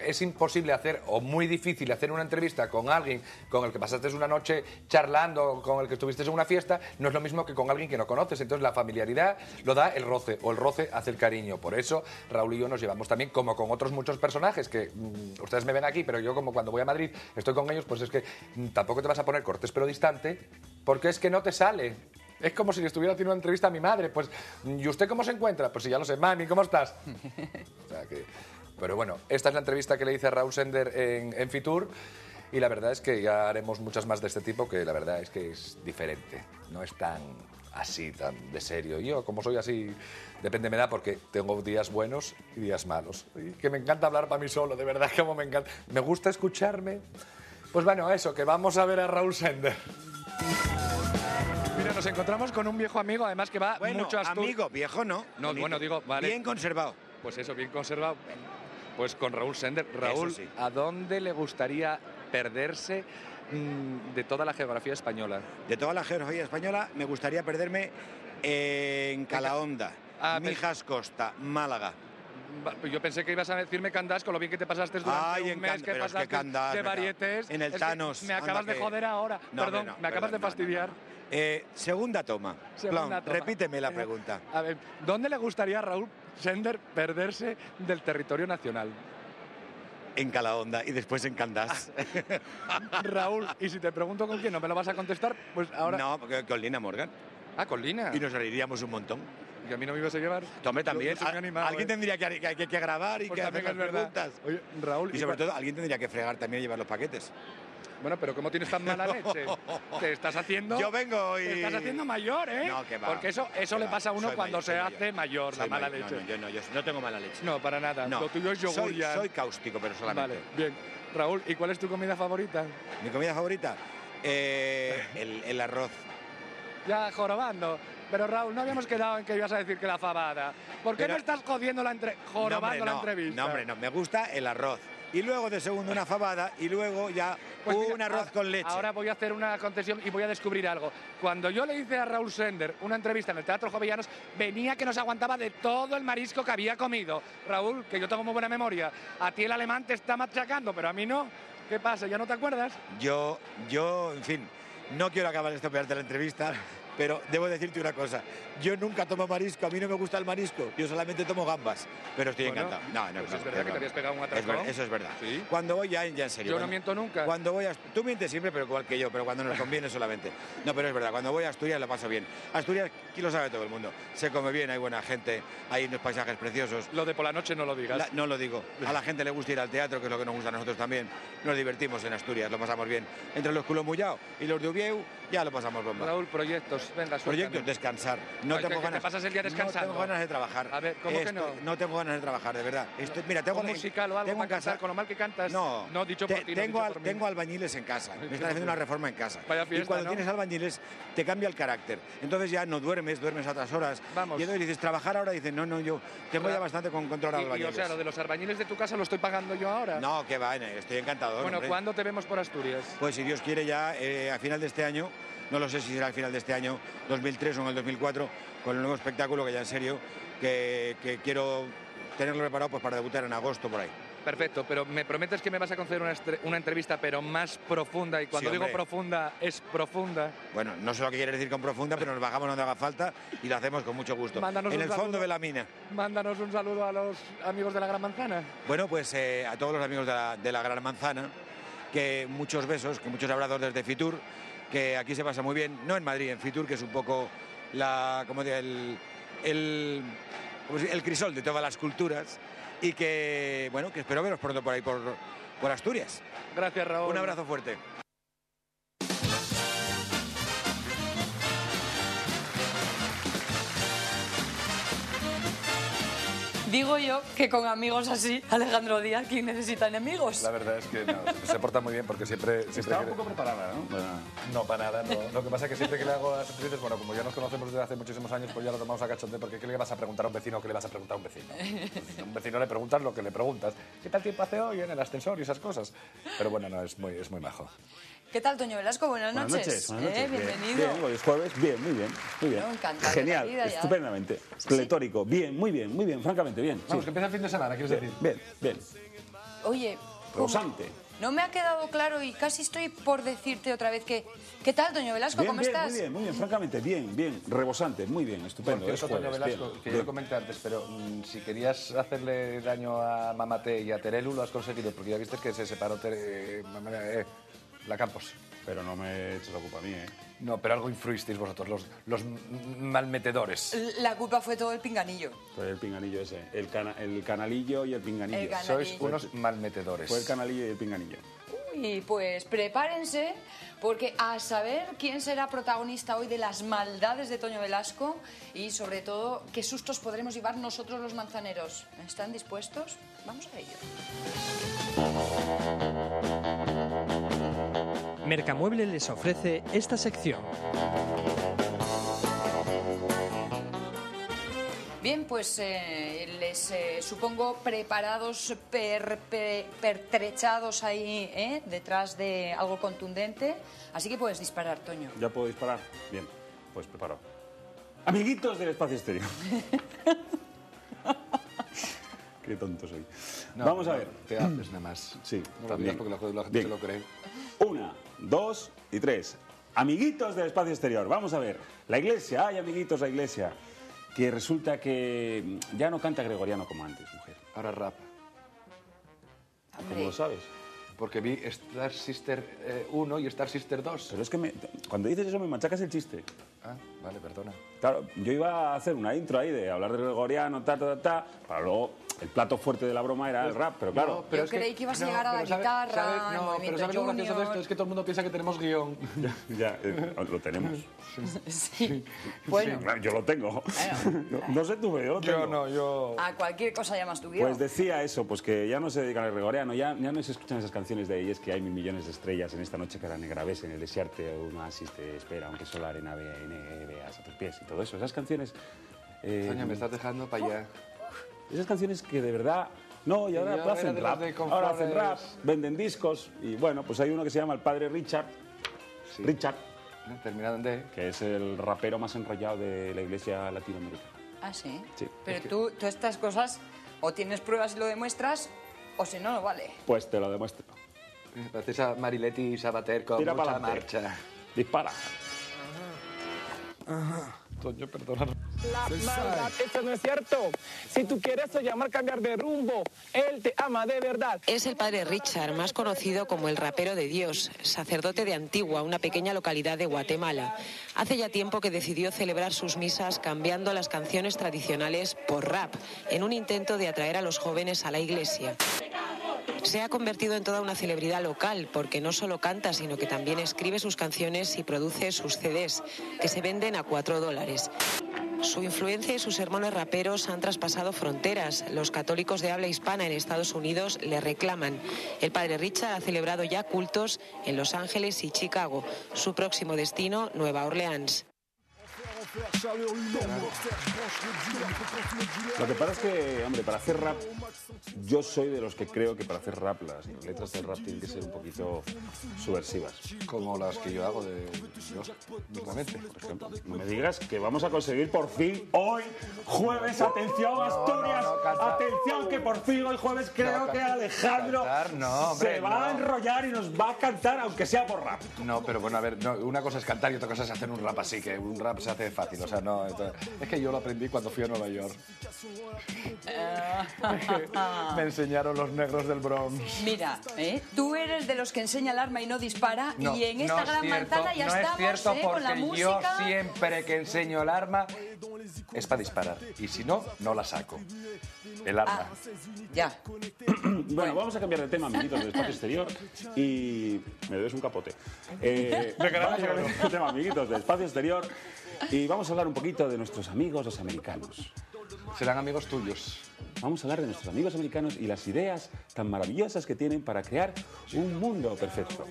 es imposible hacer, o muy difícil hacer una entrevista con alguien con el que pasaste una noche charlando, con el que estuviste en una fiesta, no es lo mismo que con alguien que no conoces. Entonces la familiaridad lo da el roce, o el roce hace el cariño. Por eso Raúl y yo nos llevamos también, como con otros muchos personajes que ustedes me ven aquí, pero yo como cuando voy a Madrid estoy con ellos, pues es que tampoco te vas a poner cortés pero distante, porque es que no te sale. Es como si le estuviera haciendo una entrevista a mi madre. Pues, ¿y usted cómo se encuentra? Pues sí, ya lo sé. Mami, ¿cómo estás? O sea que... Pero bueno, esta es la entrevista que le hice a Raúl Sender en Fitur. Y la verdad es que ya haremos muchas más de este tipo, que la verdad es que es diferente. No es tan así, tan de serio. Yo, como soy así, depende me da, porque tengo días buenos y días malos. Y que me encanta hablar para mí solo, de verdad, como me encanta. Me gusta escucharme. Pues bueno, eso, que vamos a ver a Raúl Sender. Mira, nos encontramos con un viejo amigo, además que va mucho a Asturias. Amigo, viejo no. No, bueno, digo, vale. Bien conservado. Pues eso, bien conservado. Pues con Raúl Sender. Raúl, sí. ¿A dónde le gustaría perderse de toda la geografía española? De toda la geografía española me gustaría perderme en Calahonda, Mijas Costa, Málaga. Yo pensé que ibas a decirme Candás, con lo bien que te pasaste durante un mes que pasaste de varietes. En el Thanos. Me acabas de joder ahora. No, perdón, me acabas de fastidiar. Segunda toma. Repíteme la pregunta. A ver, ¿dónde le gustaría a Raúl Sender perderse del territorio nacional? En Calahonda y después en Candás. Raúl, y si te pregunto con quién, ¿no me lo vas a contestar? Pues ahora... No, porque con Lina Morgan. Ah, con Lina. Y nos reiríamos un montón. ¿Y a mí no me ibas a llevar? Tome también. Alguien tendría que grabar y pues que hacer las preguntas. Oye, Raúl... Y sobre todo, alguien tendría que fregar también y llevar los paquetes. Bueno, pero ¿cómo tienes tan mala leche? Te estás haciendo... Yo vengo y... Te estás haciendo mayor, ¿eh? No, que va. Porque eso le pasa a uno cuando se hace mayor, la mala leche. No, yo no tengo mala leche. No, para nada. No. Lo tuyo es yogur ya. Soy cáustico, pero solamente. Vale, bien. Raúl, ¿y cuál es tu comida favorita? ¿Mi comida favorita? El arroz. Ya jorobando. Pero Raúl, no habíamos quedado en que ibas a decir que la fabada. ¿Por qué no estás jodiendo jorobando la entrevista? No, hombre, no. Me gusta el arroz. Y luego de segundo una fabada y luego ya un arroz con leche. Ahora voy a hacer una concesión y voy a descubrir algo. Cuando yo le hice a Raúl Sender una entrevista en el Teatro Jovellanos, venía que no se aguantaba de todo el marisco que había comido. Raúl, que yo tengo muy buena memoria, a ti el alemán te está machacando, pero a mí no. ¿Qué pasa? ¿Ya no te acuerdas? Yo, en fin, no quiero acabar de estropearte la entrevista, pero debo decirte una cosa. Yo nunca tomo marisco, a mí no me gusta el marisco. Yo solamente tomo gambas, pero estoy encantado. No, pues es verdad que te habías pegado un atracón. Eso es verdad. ¿Sí? Cuando voy ya en serio. Yo no miento nunca. Cuando voy tú mientes siempre, pero igual que yo, pero cuando nos conviene solamente. No, pero es verdad, cuando voy a Asturias lo paso bien. Asturias, aquí lo sabe todo el mundo. Se come bien, hay buena gente, hay unos paisajes preciosos. Lo de por la noche no lo digas. No lo digo. A la gente le gusta ir al teatro, que es lo que nos gusta a nosotros también. Nos divertimos en Asturias, lo pasamos bien. Entre los culomullaos y los de Ubieu, ya lo pasamos bomba. Raúl, proyectos. proyectos. Venga, Proyectos, descansar. No Ay, tengo ¿que ganas. te pasas el día descansando? No tengo ganas de trabajar. A ver, ¿cómo que no? No tengo ganas de trabajar, de verdad. Mira, tengo ¿Un musical o algo tengo para en casa. cantar con lo mal que cantas? No, dicho por ti, no tengo, dicho por mí. tengo albañiles en casa. Me están haciendo una reforma en casa. Vaya fiesta, y cuando ¿no? tienes albañiles, te cambia el carácter. Entonces ya no duermes a otras horas. Vamos. Y entonces dices, trabajar ahora, dices, no, yo tengo ya bastante con controlar Y, albañiles. o sea, lo de los albañiles de tu casa lo estoy pagando yo ahora. No, que va, estoy encantado. Bueno, hombre. ¿cuándo te vemos por Asturias? Pues si Dios quiere ya a final de este año, no lo sé si será al final de este año, 2003 o en el 2004, con el nuevo espectáculo que ya en serio, que quiero tenerlo preparado pues para debutar en agosto por ahí. Perfecto, pero me prometes que me vas a conceder una entrevista, pero más profunda, y cuando Sí, digo hombre. profunda, es profunda. Bueno, no sé lo que quiere decir con profunda, pero nos bajamos donde haga falta y lo hacemos con mucho gusto. Mándanos En un el saludo. fondo de la mina. Mándanos un saludo a los amigos de la Gran Manzana. Bueno, pues a todos los amigos de la Gran Manzana, que muchos besos, que muchos abrazos desde Fitur, que aquí se pasa muy bien, no en Madrid, en Fitur, que es un poco el crisol de todas las culturas, y que, bueno, que espero veros pronto por ahí, por Asturias. Gracias, Raúl. Un abrazo fuerte. Digo yo que con amigos así, Alejandro Díaz, ¿quién necesita enemigos? La verdad es que no, se porta muy bien porque siempre... Estaba un poco preparada, ¿no? No, para nada, no. Lo que pasa es que siempre que le hago las entrevistas, bueno, como ya nos conocemos desde hace muchísimos años, pues ya lo tomamos a cachondeo, porque ¿qué le vas a preguntar a un vecino o qué le vas a preguntar a un vecino? A un vecino le preguntas lo que le preguntas. ¿Qué tal tiempo hace hoy en el ascensor y esas cosas? Pero bueno, no, es muy majo. ¿Qué tal, Toño Velasco? Buenas noches. Buenas noches. Bienvenido. Bien, hoy es jueves. Bien, muy bien. Muy bien. No, encantado de Genial, la vida ya. estupendamente. Pletórico. Bien, muy bien, francamente bien. Vamos, Sí. que empieza el fin de semana, ¿quieres decir? Bien. Oye, Rosante. no me ha quedado claro y casi estoy por decirte otra vez que... ¿Qué tal, Toño Velasco? ¿Cómo estás? Muy bien, francamente, bien. Rebosante, muy bien, estupendo. Por Es cierto, Toño jueves, Velasco, bien, que bien. yo comenté antes, pero si querías hacerle daño a Mamate y a Terelu, lo has conseguido, porque ya viste que se separó la Campos. Pero no me eches la culpa a mí, ¿eh? No, pero algo influisteis vosotros, los malmetedores. La culpa fue todo el pinganillo. Fue el pinganillo ese, el canalillo y el pinganillo. El canalillo. Sois unos malmetedores. Fue el canalillo y el pinganillo. Y pues prepárense, porque a saber quién será protagonista hoy de las maldades de Toño Velasco y sobre todo qué sustos podremos llevar nosotros los manzaneros. ¿Están dispuestos? Vamos a ello. Mercamueble les ofrece esta sección. Bien, pues les supongo preparados, pertrechados ahí, detrás de algo contundente. Así que puedes disparar, Toño. ¿Ya puedo disparar? Bien, pues preparado. Amiguitos del espacio exterior. Qué tonto soy. No, Vamos a no, ver. Te haces nada más. Sí, No lo digas porque la gente Bien. se lo cree. 1, 2 y 3. Amiguitos del espacio exterior. Vamos a ver. La iglesia. Ay, amiguitos, la iglesia. Que resulta que ya no canta gregoriano como antes, mujer. Ahora rap. ¿Cómo lo sabes? Porque vi Star Sister 1 y Star Sister 2. Pero es que cuando dices eso me machacas el chiste. Ah, vale, perdona. Claro, yo iba a hacer una intro ahí de hablar de gregoriano, para luego el plato fuerte de la broma era el rap, pero claro. Yo creí que ibas a llegar a la guitarra, al pero movimiento ¿sabes lo gracioso de junior? esto? Es que todo el mundo piensa que tenemos guión. Ya, lo tenemos. Sí. Bueno, Yo lo tengo. No sé tú, pero yo lo tengo. yo... a cualquier cosa llamas tu guión. Pues decía eso, pues que ya no se dedican al gregoriano, ya no se escuchan esas canciones de ellos que hay 1.000 millones de estrellas en esta noche que la negra ves en el desierto, una así te espera, aunque solo la arena veas a tus pies y todo eso. Esas canciones... Coño, me estás dejando para allá. Esas canciones que de verdad... No, y ahora yo hacen era de las rap, de ahora hacen rap, Conflores. venden discos y bueno, pues hay uno que se llama el Padre Richard, Sí. Richard, Terminado en D. que es el rapero más enrollado de la iglesia latinoamericana. Ah, sí. Sí. Pero tú estas cosas o tienes pruebas y lo demuestras o si no, no vale. Pues te lo demuestro. Pareces a Mariletti Sabater con Tira mucha pa'lante. marcha. Dispara. Toño, perdona. La maldad, eso no es cierto. Si tú quieres llamar cambiar de rumbo, él te ama de verdad. Es el padre Richard, más conocido como el rapero de Dios, sacerdote de Antigua, una pequeña localidad de Guatemala. Hace ya tiempo que decidió celebrar sus misas cambiando las canciones tradicionales por rap, en un intento de atraer a los jóvenes a la iglesia. Se ha convertido en toda una celebridad local porque no solo canta, sino que también escribe sus canciones y produce sus CDs, que se venden a $4. Su influencia y sus sermones raperos han traspasado fronteras. Los católicos de habla hispana en Estados Unidos le reclaman. El padre Richard ha celebrado ya cultos en Los Ángeles y Chicago. Su próximo destino, Nueva Orleans. Lo que pasa es que, hombre, para hacer rap, yo soy de los que creo que para hacer rap las letras del rap tienen que ser un poquito subversivas. Como las que yo hago de mismamente, por ejemplo. No me digas que vamos a conseguir por fin hoy, jueves, atención Asturias, atención que por fin hoy jueves creo que Alejandro se va a enrollar y nos va a cantar, aunque sea por rap. No, pero bueno, a ver, una cosa es cantar y otra cosa es hacer un rap así, que un rap se hace fácil, o sea, no... Es que yo lo aprendí cuando fui a Nueva York. Me enseñaron los negros del Bronx. Mira, tú eres de los que enseña el arma y no dispara, y en esta gran manzana ya estamos, no es cierto, con la música. yo siempre que enseño el arma es para disparar, y si no, no la saco. El arma. Ya. Bueno, vamos a cambiar de tema, amiguitos del espacio exterior, y me debes un capote. Vamos a cambiar de tema, amiguitos del espacio exterior, y vamos a hablar un poquito de nuestros amigos los americanos. Serán amigos tuyos. Vamos a hablar de nuestros amigos americanos y las ideas tan maravillosas que tienen para crear un mundo perfecto.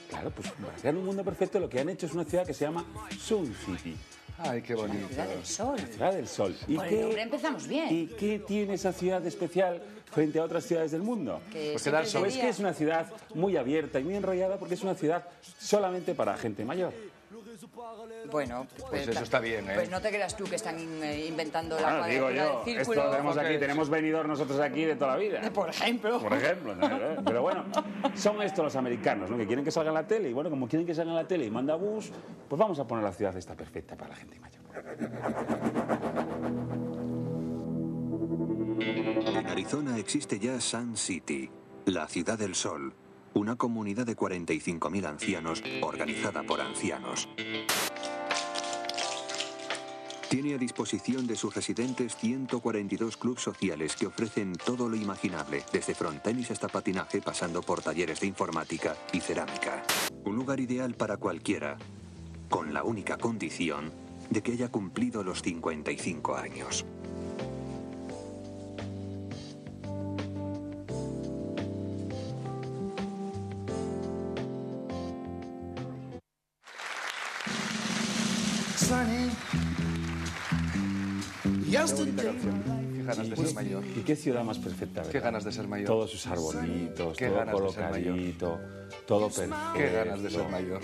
Claro, pues para crear un mundo perfecto lo que han hecho es una ciudad que se llama Sun City. Ay, qué bonito. La ciudad del sol. La ciudad del sol. Con el nombre empezamos bien. ¿Y qué tiene esa ciudad de especial frente a otras ciudades del mundo? Pues que es una ciudad muy abierta y muy enrollada porque es una ciudad solamente para gente mayor. Bueno, pues eso está bien, ¿eh? Pues no te creas tú que están inventando la cuadratura digo yo, del círculo. esto tenemos aquí, tenemos venidor nosotros aquí de toda la vida. Por ejemplo. Por ejemplo, ¿no? Pero bueno, son estos los americanos, ¿no? Que quieren que salga en la tele, y bueno, como quieren que salga en la tele y manda bus, pues vamos a poner la ciudad esta perfecta para la gente mayor. En Arizona existe ya Sun City, la ciudad del sol. Una comunidad de 45.000 ancianos organizada por ancianos. Tiene a disposición de sus residentes 142 clubes sociales que ofrecen todo lo imaginable, desde frontenis hasta patinaje, pasando por talleres de informática y cerámica. Un lugar ideal para cualquiera, con la única condición de que haya cumplido los 55 años. Qué bonita canción. Qué ganas de ser mayor. ¿Y qué ciudad más perfecta, verdad? Qué ganas de ser mayor. Todos sus arbolitos, todo colocadito, todo perfecto. Qué ganas de ser mayor.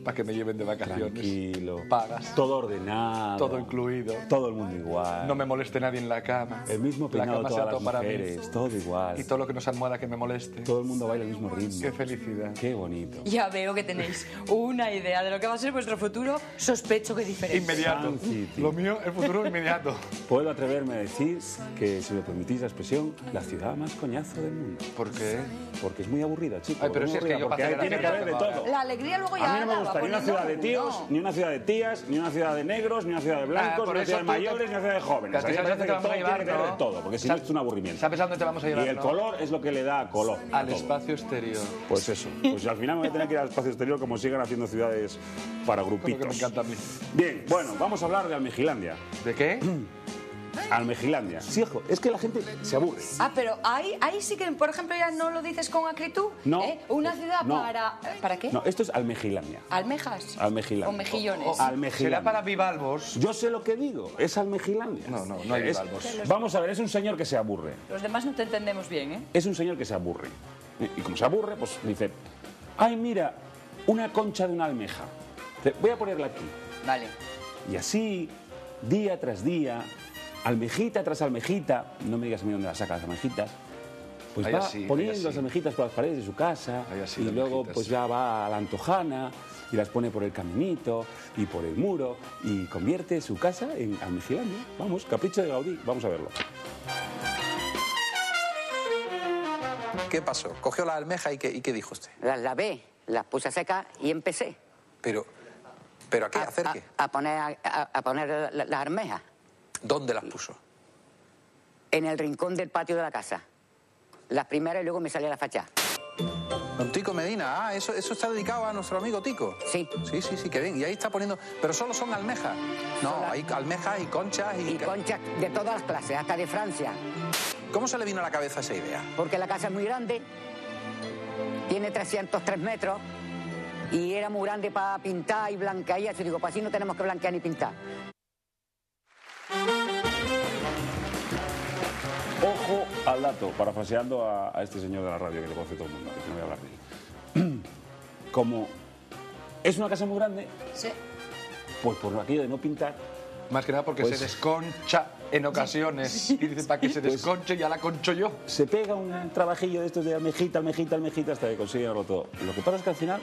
Para que me lleven de vacaciones. Tranquilo. Pagas. Todo ordenado. Todo incluido. Todo el mundo igual. No me moleste nadie en la cama. El mismo peinado la cama todas las para mujeres. mí. Todo igual. Y todo lo que no se almohada que me moleste. Todo el mundo baila al mismo ritmo. Qué felicidad. Qué bonito. Ya veo que tenéis una idea de lo que va a ser vuestro futuro, sospecho que diferente. Inmediato. Lo mío, el futuro inmediato. Puedo atreverme a decir que, si me permitís la expresión, la ciudad más coñazo del mundo. ¿Por qué? Porque es muy aburrida, chicos. Ay, pero si es que yo porque ahí tiene que haber de todo. La alegría luego ya a mí no me gusta ni una ciudad de tíos, ni una ciudad de tías, ni una ciudad de negros, ni una ciudad de blancos, ni una ciudad de mayores, ni una ciudad de jóvenes. A mí me parece que todo tiene que tener de todo, porque si no es un aburrimiento. ¿Sabes a dónde te vamos a llevar? Y el color es lo que le da color. Al espacio exterior. Pues eso. Pues al final me voy a tener que ir al espacio exterior como sigan haciendo ciudades para grupitos. Que me encanta a mí. Bien, bueno, vamos a hablar de Almejilandia. ¿De qué? Almejilandia. Sí, hijo, es que la gente se aburre. Ah, pero ahí sí que, por ejemplo, ya no lo dices con acritud. No. Una ciudad no. ¿Para qué? No, esto es Almejilandia. ¿Almejas? Almejilandia. ¿O mejillones? Almejilandia. ¿Será para bivalvos? Yo sé lo que digo, es Almejilandia. No hay bivalvos. Vamos a ver, es un señor que se aburre. Los demás no te entendemos bien, ¿eh? Es un señor que se aburre. Y como se aburre, pues dice, ay, mira, una concha de una almeja. Voy a ponerla aquí. Vale. Y así, día tras día, almejita tras almejita, no me digas a mí dónde las saca las almejitas, pues va poniendo las almejitas por las paredes de su casa, y luego pues ya va a la Antojana y las pone por el caminito y por el muro y convierte su casa en Almejilandia. Vamos, capricho de Gaudí, vamos a verlo. ¿Qué pasó? ¿Cogió la almeja y qué dijo usted? Las lavé, las puse secas y empecé. ¿Pero a qué? ¿A hacer qué? A poner las almejas. ¿Dónde las puso? En el rincón del patio de la casa. las primeras y luego me salía la fachada. Don Tico Medina, eso está dedicado a nuestro amigo Tico. Sí. Sí, qué bien. Y ahí está poniendo... Pero solo son almejas. No, hay almejas y conchas y... Y conchas de todas las clases, hasta de Francia. ¿Cómo se le vino a la cabeza esa idea? Porque la casa es muy grande, tiene 303 metros, y era muy grande para pintar y blanquear. Y así digo, pues así no tenemos que blanquear ni pintar. Ojo al dato, parafraseando a este señor de la radio que le conoce todo el mundo, que no voy a hablar de él. Como es una casa muy grande, sí, pues por aquello de no pintar... Más que nada porque pues, se desconcha en ocasiones. Sí. Y dice, para que se desconche, ya la concho yo. Se pega un trabajillo de estos de almejita, hasta que consigue todo. Lo que pasa es que al final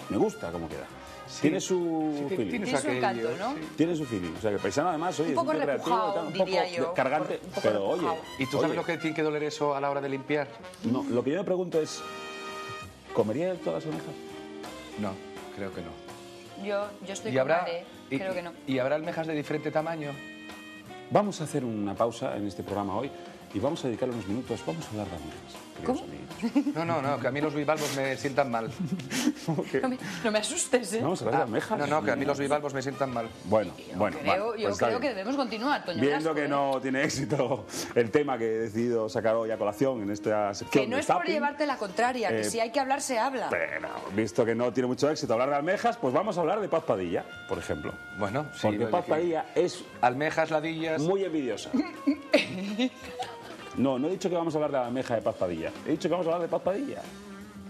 me gusta cómo queda. Sí. Tiene su feeling. Tiene su encanto, ¿no? Sí. Tiene su feeling. O sea, que el paisano además, oye, un poco es muy repujado, creativo, un poco cargante, pero oye... ¿Y tú sabes lo que tiene que doler eso a la hora de limpiar? No, lo que yo me pregunto es, ¿comería él todas las almejas? No, creo que no. Yo estoy con Mare, creo que no. ¿Y habrá almejas de diferente tamaño? Vamos a hacer una pausa en este programa hoy y vamos a dedicarle unos minutos, vamos a hablar de almejas. ¿Cómo? No, que a mí los bivalvos me sientan mal. No me asustes, ¿eh? Vamos a hablar de almejas. No, que a mí los bivalvos me sientan mal. Bueno. Yo creo que debemos continuar, Toño. Viendo que no tiene éxito el tema que he decidido sacar hoy a colación en esta sección. Que no es por llevarte la contraria, que si hay que hablar, se habla. Pero, visto que no tiene mucho éxito hablar de almejas, pues vamos a hablar de Paz Padilla, por ejemplo. Bueno, sí. Porque Paz Padilla es... Almejas, ladillas... Muy envidiosa. No he dicho que vamos a hablar de la almeja de Paz Padilla. He dicho que vamos a hablar de Paz Padilla.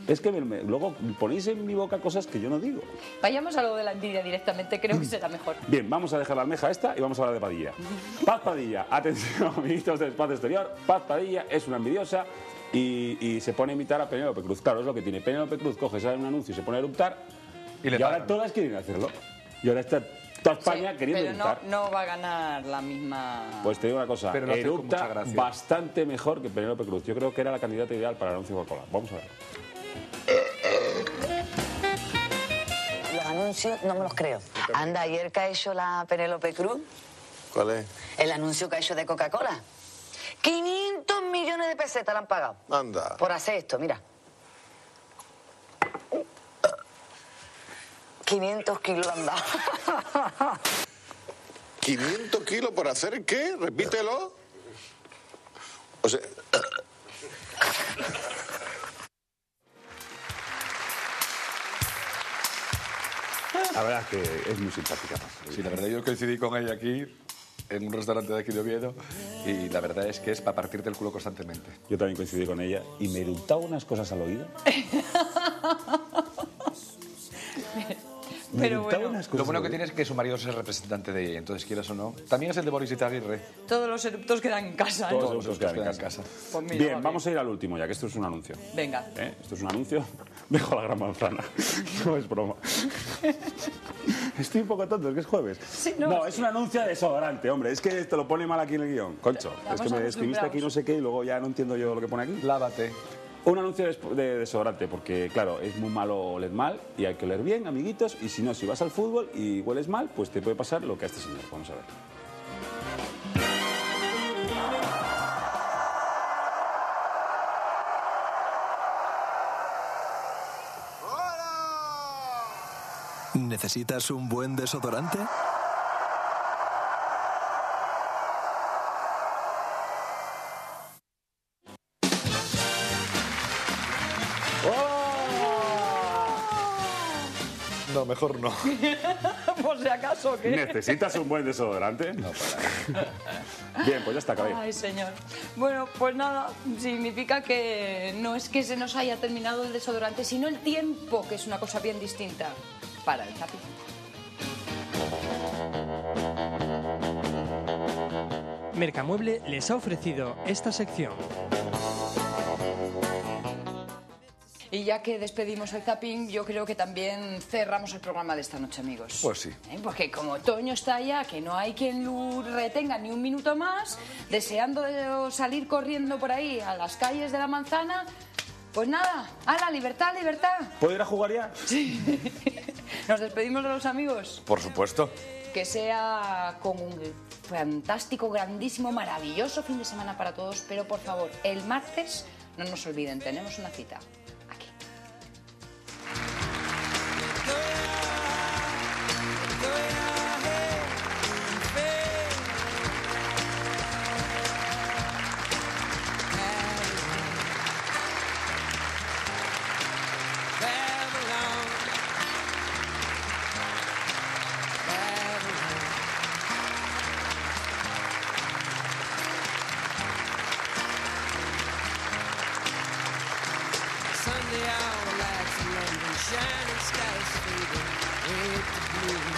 Es que luego ponéis en mi boca cosas que yo no digo. Vayamos a lo de la envidia directamente, creo que será mejor. Bien, vamos a dejar la almeja esta y vamos a hablar de Padilla. Paz Padilla, atención, amiguitos del espacio exterior. Paz Padilla es una envidiosa y se pone a imitar a Penélope Cruz. Claro, es lo que tiene. Penélope Cruz coge, sale un anuncio y se pone a eruptar. Y ahora todas quieren hacerlo. Y ahora está toda España queriendo eruptar. Pero no va a ganar la misma... Pues te digo una cosa, pero erupta bastante mejor que Penélope Cruz. Yo creo que era la candidata ideal para el anuncio de Coca-Cola. Vamos a ver. Los anuncios no me los creo. Anda, ayer que ha hecho la Penélope Cruz. ¿Cuál es? El anuncio que ha hecho de Coca-Cola. 500 millones de pesetas le han pagado. Anda. Por hacer esto, mira. 500 kilos han dado. ¿500 kilos por hacer qué? Repítelo. O sea... La verdad es que es muy simpática. Sí, la verdad yo coincidí con ella aquí, en un restaurante de aquí de Oviedo, y la verdad es que es para partirte el culo constantemente. Yo también coincidí con ella y me eructaba unas cosas al oído. Pero bueno, lo bueno que tiene es que su marido es el representante de ella, entonces quieras o no. También es el de Boris Izaguirre. todos los eruptos quedan en casa. Todos los eruptos quedan en casa. Pues mira, bien, vamos a ir al último ya, que esto es un anuncio. Venga. Esto es un anuncio. Dejo la gran manzana. No es broma. Estoy un poco tonto, es que es jueves. Sí, es un anuncio de desodorante, hombre. Es que esto lo pone mal aquí en el guión. Concho, es que me escribiste aquí no sé qué y luego ya no entiendo yo lo que pone aquí. Lávate. Un anuncio de desodorante, porque claro, es muy malo oler mal y hay que oler bien, amiguitos, y si no, si vas al fútbol y hueles mal, pues te puede pasar lo que a este señor. Vamos a ver. ¿Necesitas un buen desodorante? No, mejor no. Por si acaso, ¿qué? ¿Necesitas un buen desodorante? No, para. Bien, pues ya está, acabé. Ay, señor. Bueno, pues nada, significa que no es que se nos haya terminado el desodorante, sino el tiempo, que es una cosa bien distinta para el zapping. Mercamueble les ha ofrecido esta sección. Y ya que despedimos el zapping, yo creo que también cerramos el programa de esta noche, amigos. Pues sí. Porque como Toño está allá, que no hay quien lo retenga ni un minuto más, deseando salir corriendo por ahí a las calles de la manzana, pues nada, ¡hala, libertad, libertad! ¿Puedo ir a jugar ya? Sí. ¿Nos despedimos de los amigos? Por supuesto. Que sea con un fantástico, grandísimo, maravilloso fin de semana para todos, pero por favor, el martes No nos olviden, tenemos una cita. Sunday hour lights in London, shining skies fading, red to blue.